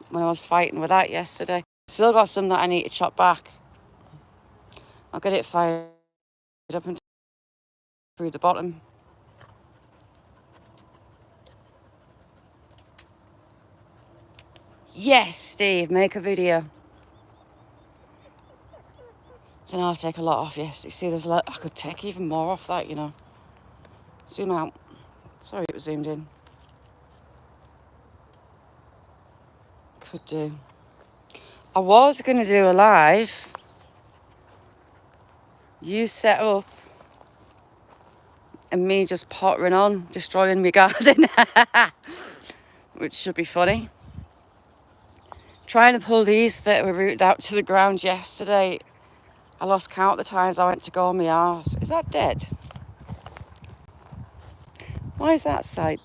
when I was fighting with that yesterday. Still got some that I need to chop back. I'll get it fired up and through the bottom. Yes, Steve, make a video. Then I'll take a lot off, yes. You see, there's a lot. I could take even more off that, you know. Zoom out. Sorry it was zoomed in. Could do. I was going to do a live. You set up. And me just pottering on, destroying my garden. Which should be funny. Trying to pull these that were rooted out to the ground yesterday. I lost count the times I went to go on my arse. Is that dead? Why is that side?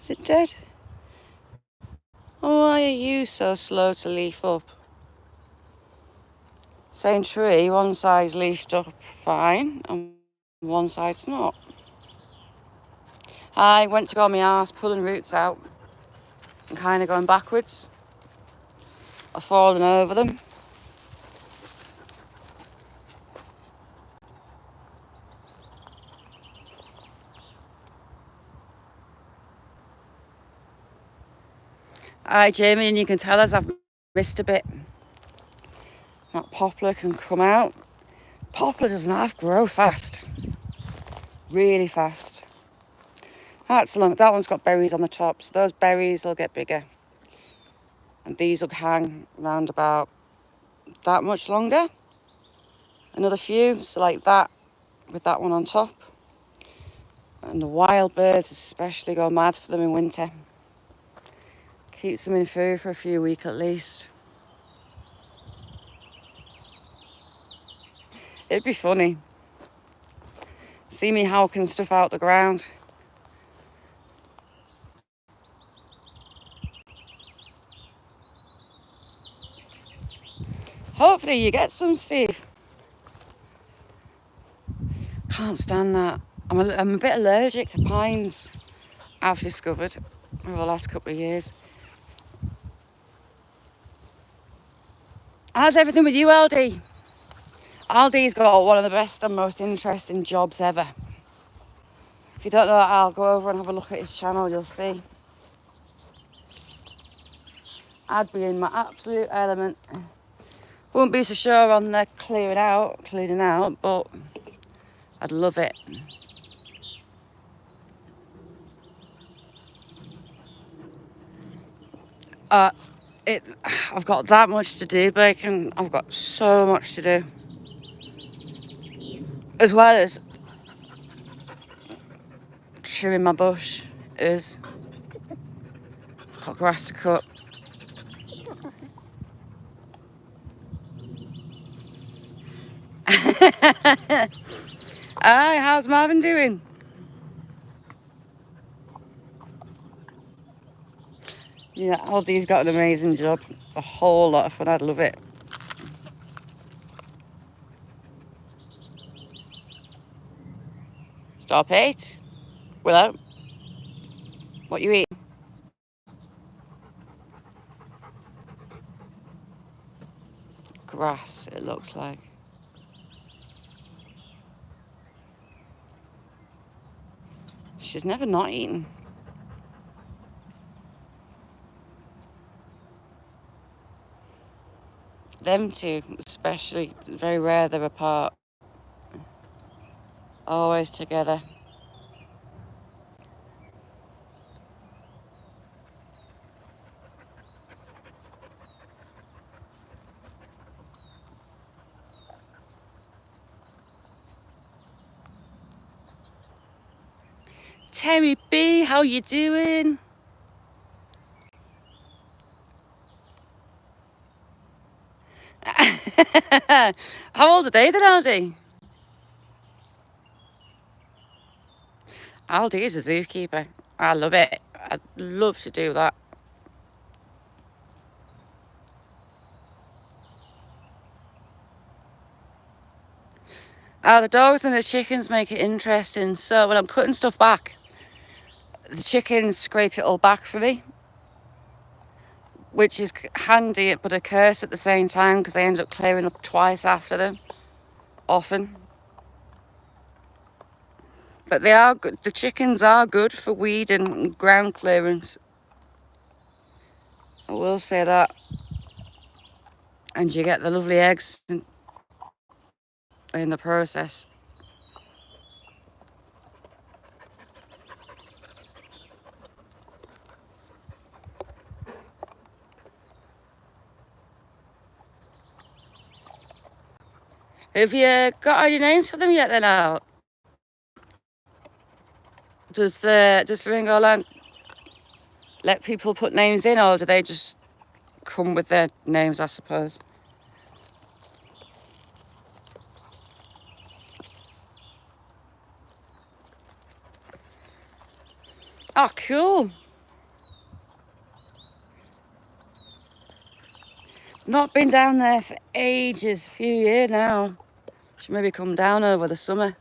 Is it dead? Oh, why are you so slow to leaf up? Same tree, one side's leafed up fine and one side's not. I went to go on my arse pulling roots out and kind of going backwards. I've fallen over them. Hi Jamie, and you can tell as I've missed a bit. That poplar can come out. Poplar doesn't have to grow fast. Really fast. That's long. That one's got berries on the top, so those berries will get bigger. And these will hang around about that much longer. Another few, so like that, with that one on top. And the wild birds especially go mad for them in winter. Keeps them in food for a few weeks at least. It'd be funny. See me howking stuff out the ground. Hopefully you get some, Steve. Can't stand that. I'm a bit allergic to pines, I've discovered over the last couple of years. How's everything with you, Aldi? Aldi's got one of the best and most interesting jobs ever. If you don't know, I'll go over and have a look at his channel, you'll see. I'd be in my absolute element. Wouldn't be so sure on the cleaning out, but I'd love it. I've got that much to do, Bacon. I've got so much to do. As well as trimming my bush is. Got grass to cut. Hi, how's Marvin doing? Yeah, Aldi's got an amazing job. A whole lot of fun. I'd love it. Stop it. Willow. What you eating? Grass, it looks like. She's never not eaten. Them two, especially, very rare they're apart. Always together. Terry B, how you doing? How old are they then, Aldi? Aldi is a zookeeper. I love it. I'd love to do that. The dogs and the chickens make it interesting. So when I'm cutting stuff back, the chickens scrape it all back for me, which is handy but a curse at the same time because I end up clearing up twice after them, often. But they are good. The chickens are good for weed and ground clearance. I will say that. And you get the lovely eggs in the process. Have you got any names for them yet then, Al? Does Ringo Land let people put names in, or do they just come with their names, I suppose? Oh, cool. Not been down there for ages, a few years now. Should maybe come down over the summer.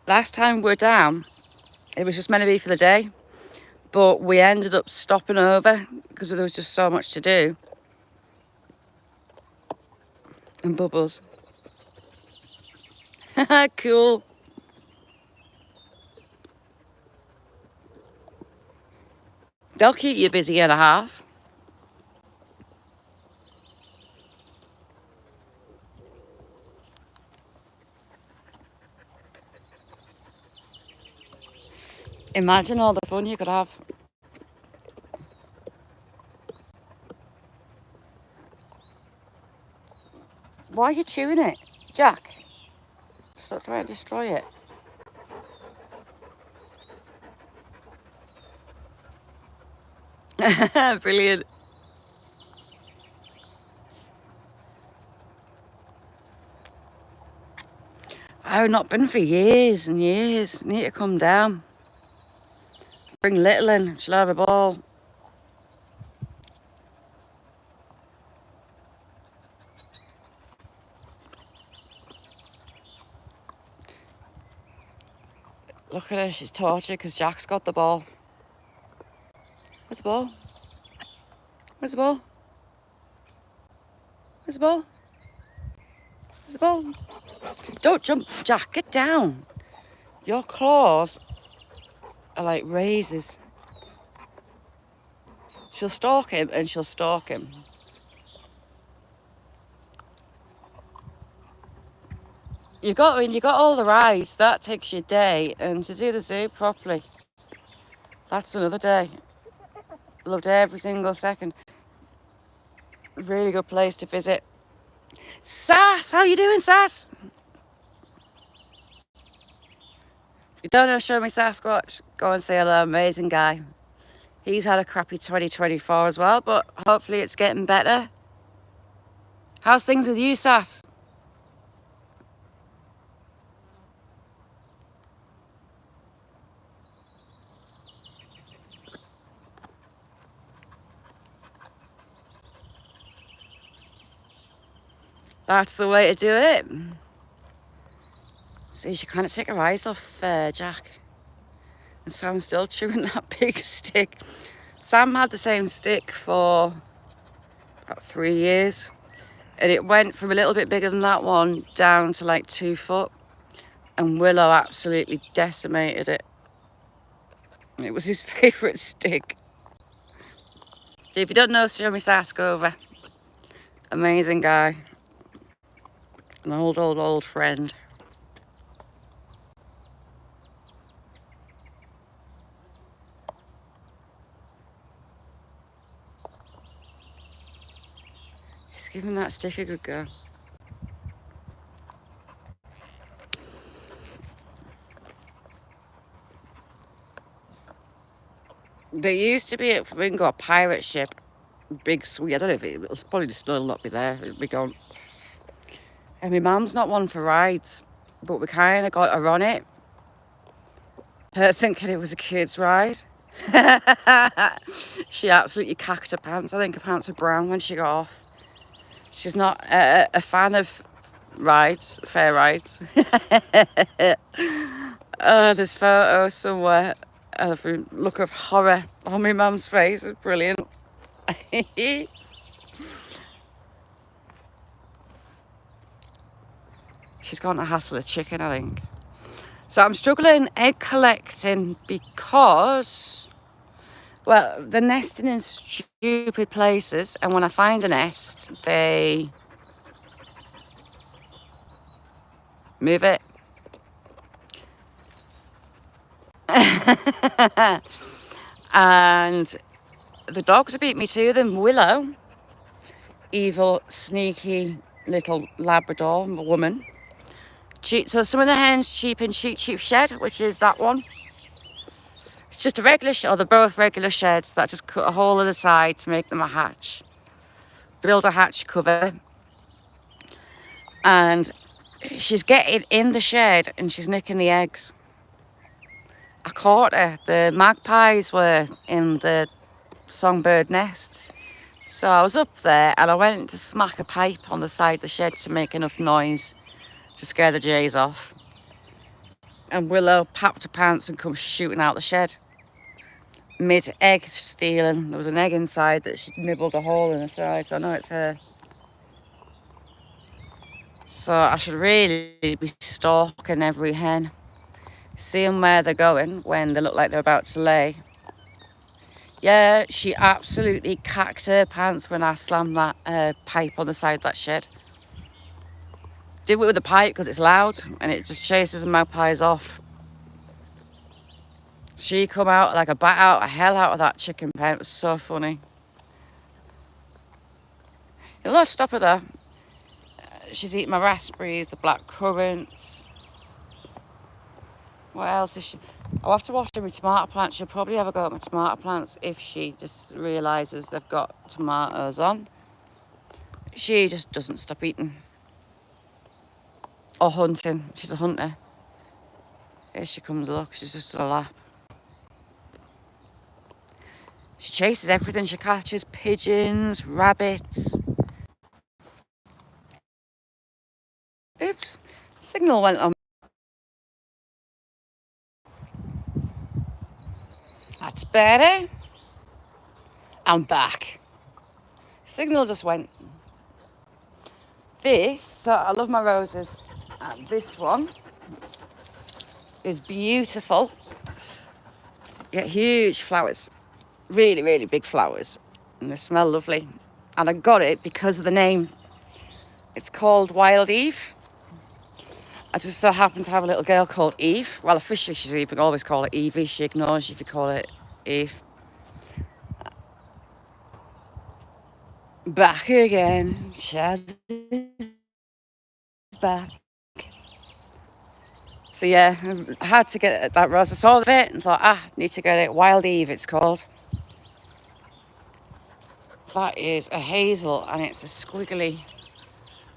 Last time we were down, it was just meant to be for the day, but we ended up stopping over because there was just so much to do. And Bubbles. Cool. They'll keep you busy and a half. Imagine all the fun you could have. Why are you chewing it, Jack? Stop trying to destroy it. Brilliant. I've not been for years and years. Need to come down. Bring Little in. She'll have a ball. Look at her. She's tortured because Jack's got the ball. Where's the ball? Where's the ball? Where's the ball? Where's the ball? Don't jump, Jack. Get down. Your claws are like razors. She'll stalk him and she'll stalk him. You got all the rides. That takes you a day, and to do the zoo properly, that's another day. Loved every single second. Really good place to visit. Sass, how you doing, Sass? If you don't know Show Me Sasquatch, go and say hello. Amazing guy. He's had a crappy 2024 as well, but hopefully it's getting better. How's things with you, Sass? That's the way to do it. See, she can't take her eyes off Jack. And Sam's still chewing that big stick. Sam had the same stick for about 3 years. And it went from a little bit bigger than that one down to like 2 foot. And Willow absolutely decimated it. It was his favourite stick. So if you don't know Show Me Sass, go over. Amazing guy. An old friend. He's giving that stick a good go. There used to be at Flamingo a pirate ship. Big sweet. I don't know if it'll probably still not be there. It'll be gone. And my mum's not one for rides, but we kind of got her on it. Her thinking it was a kid's ride. She absolutely cacked her pants. I think her pants were brown when she got off. She's not a fan of rides, fair rides. There's photos somewhere of a look of horror on my mum's face. It's brilliant. She's gone to hassle a chicken, I think. So I'm struggling egg collecting because, well, they're nesting in stupid places, and when I find a nest, they move it. And the dogs beat me to them. Willow, evil, sneaky little Labrador woman. So some of the hens cheap in Cheap Shed, which is that one. It's just a regular shed, or they're both regular sheds that just cut a hole in the side to make them a hatch. Build a hatch cover. And she's getting in the shed and she's nicking the eggs. I caught her. The magpies were in the songbird nests. So I was up there and I went to smack a pipe on the side of the shed to make enough noise to scare the jays off. And Willow papped her pants and come shooting out the shed. Mid-egg stealing. There was an egg inside that she'd nibbled a hole in the side, so I know it's her. So I should really be stalking every hen, seeing where they're going when they look like they're about to lay. Yeah, she absolutely cacked her pants when I slammed that pipe on the side of that shed. Did it with the pipe because it's loud and it just chases the magpies off. She come out like a bat out of hell out of that chicken pen. It was so funny. You'll not stop her though. She's eating my raspberries, the black currants. What else is she? I'll have to wash my tomato plants. She'll probably have a go at my tomato plants if she just realises they've got tomatoes on. She just doesn't stop eating. Or hunting. She's a hunter. Here she comes, look. She's just on a lap. She chases everything. She catches pigeons, rabbits. Oops. Signal went on. That's better. I'm back. Signal just went. So I love my roses. And this one is beautiful. Get huge flowers. Really, really big flowers. And they smell lovely. And I got it because of the name. It's called Wild Eve. I just so happen to have a little girl called Eve. Well, officially she's Eve. We can always call it Evie. She ignores you if you call it Eve. Back again. Shaz is back. So yeah, I had to get that rose. I saw it and thought, need to get it. Wild Eve it's called. That is a hazel and it's a squiggly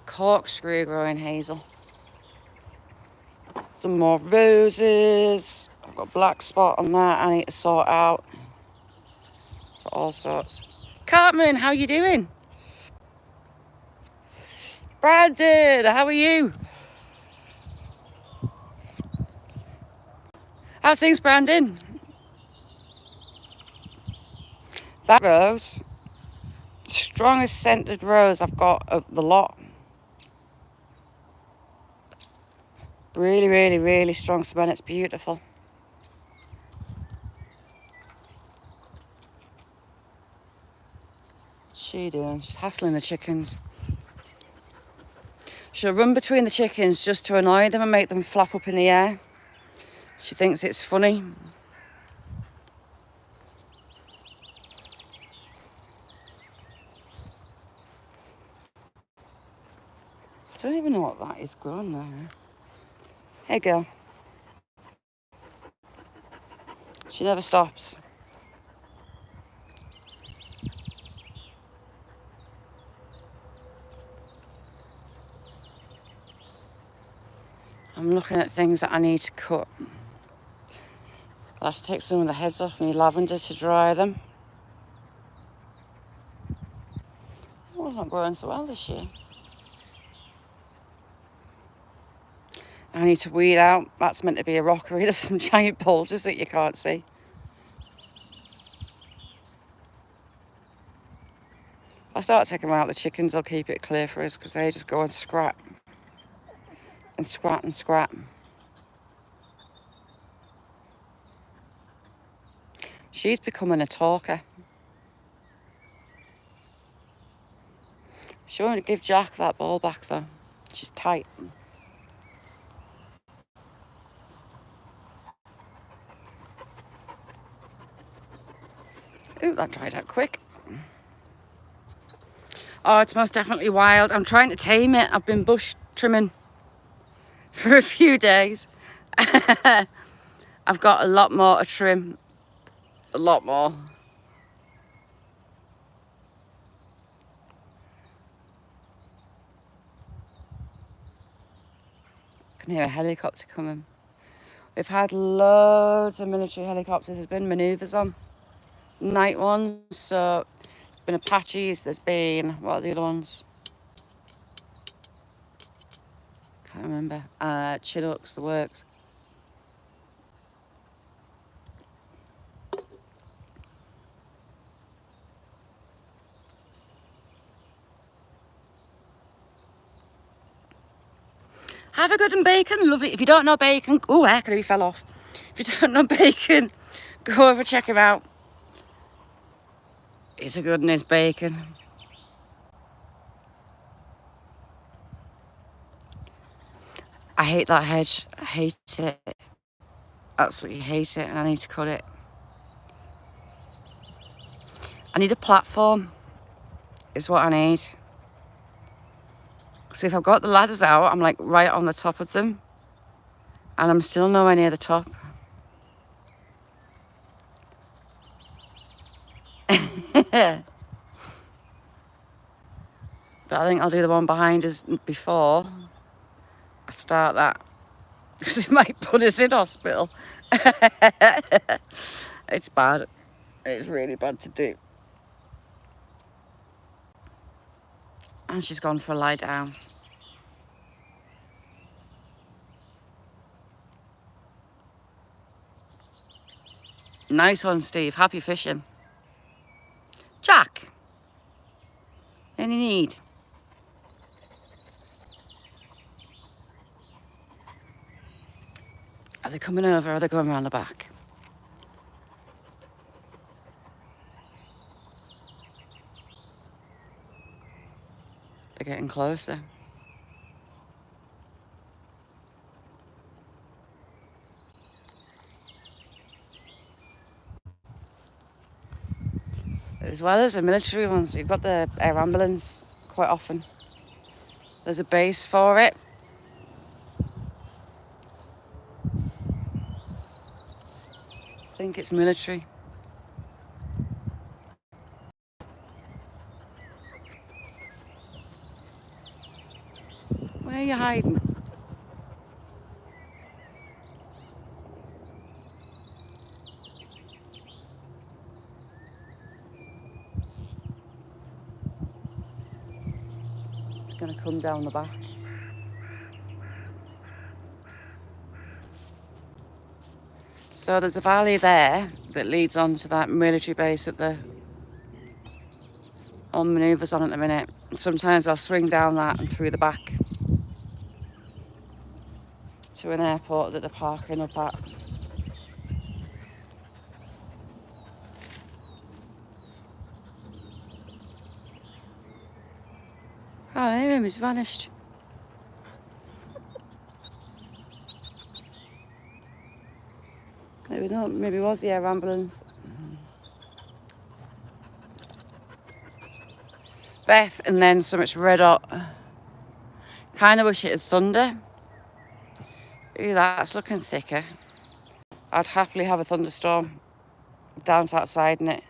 corkscrew growing hazel. Some more roses. I've got a black spot on that I need to sort out. Got all sorts. Cartman, how you doing? Brandon, how are you? How's things, Brandon? That rose, strongest scented rose I've got of the lot. Really, really, really strong smell. It's beautiful. What's she doing? She's hassling the chickens. She'll run between the chickens just to annoy them and make them flap up in the air. She thinks it's funny. I don't even know what that is growing there. Hey girl. She never stops. I'm looking at things that I need to cut. I'll have to take some of the heads off my lavender to dry them. Oh, it's not growing so well this year. I need to weed out. That's meant to be a rockery. There's some giant bulges that you can't see. If I start taking out the chickens, I'll keep it clear for us because they just go and scrap. And scrap and scrap. She's becoming a talker. She won't give Jack that ball back though. She's tight. Ooh, that dried out quick. Oh, it's most definitely wild. I'm trying to tame it. I've been bush trimming for a few days. I've got a lot more to trim. A lot more. I can hear a helicopter coming. We've had loads of military helicopters. There's been manoeuvres on, night ones. So there's been Apaches. There's been, what are the other ones? Can't remember. Chinooks, the works. Have a good and bacon, lovely. If you don't know bacon, oh, heck, he fell off. If you don't know bacon, go over, check him out. It's a good and his bacon. I hate that hedge. I hate it. Absolutely hate it, and I need to cut it. I need a platform, is what I need. So if I've got the ladders out, I'm like right on the top of them, and I'm still nowhere near the top. But I think I'll do the one behind us before I start that, because it might put us in hospital. It's bad. It's really bad to do. And she's gone for a lie down. Nice one, Steve. Happy fishing. Jack, any need? Are they coming over or are they going around the back? They're getting closer. As well as the military ones, you've got the air ambulance quite often. There's a base for it. I think it's military. Where are you hiding? It's going to come down the back. So there's a valley there that leads on to that military base that they're on manoeuvres on at the minute. Sometimes I'll swing down that and through the back to an airport that they're parking up at. Can't hear him, he's vanished. Maybe not, maybe it was the air ambulance. Beth, and then so much red hot. Kind of wish it had thunder. Ooh, that's looking thicker. I'd happily have a thunderstorm. Down's outside in it.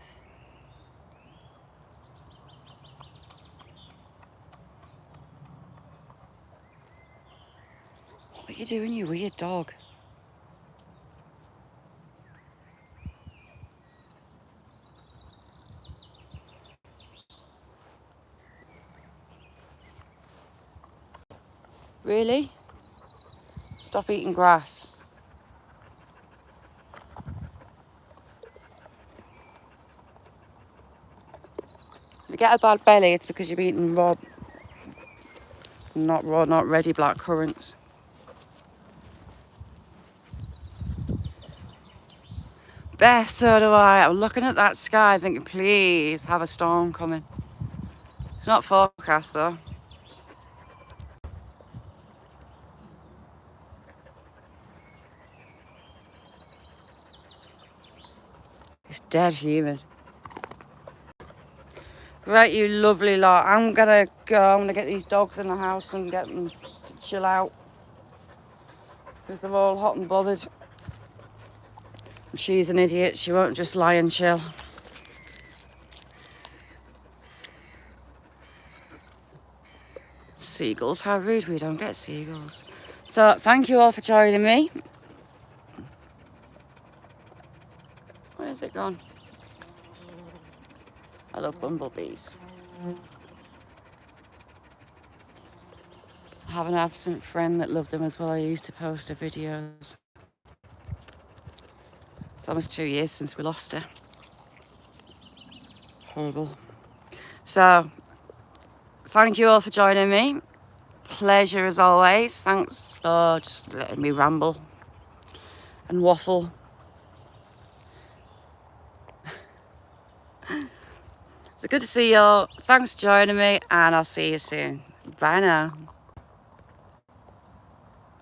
What are you doing, you weird dog? Really? Stop eating grass. If you get a bad belly, it's because you've eaten raw, not ready black currants. Beth, so do I. I'm looking at that sky thinking, please have a storm coming. It's not forecast though. It's dead humid. Right, you lovely lot. I'm gonna go. I'm gonna get these dogs in the house and get them to chill out because they're all hot and bothered. And she's an idiot. She won't just lie and chill. Seagulls, how rude. We don't get seagulls. So thank you all for joining me. Where's it gone? I love bumblebees. I have an absent friend that loved them as well. I used to post her videos. It's almost 2 years since we lost her. Horrible. So, thank you all for joining me. Pleasure as always. Thanks for just letting me ramble and waffle. It's good to see you all. Thanks for joining me, and I'll see you soon. Bye now.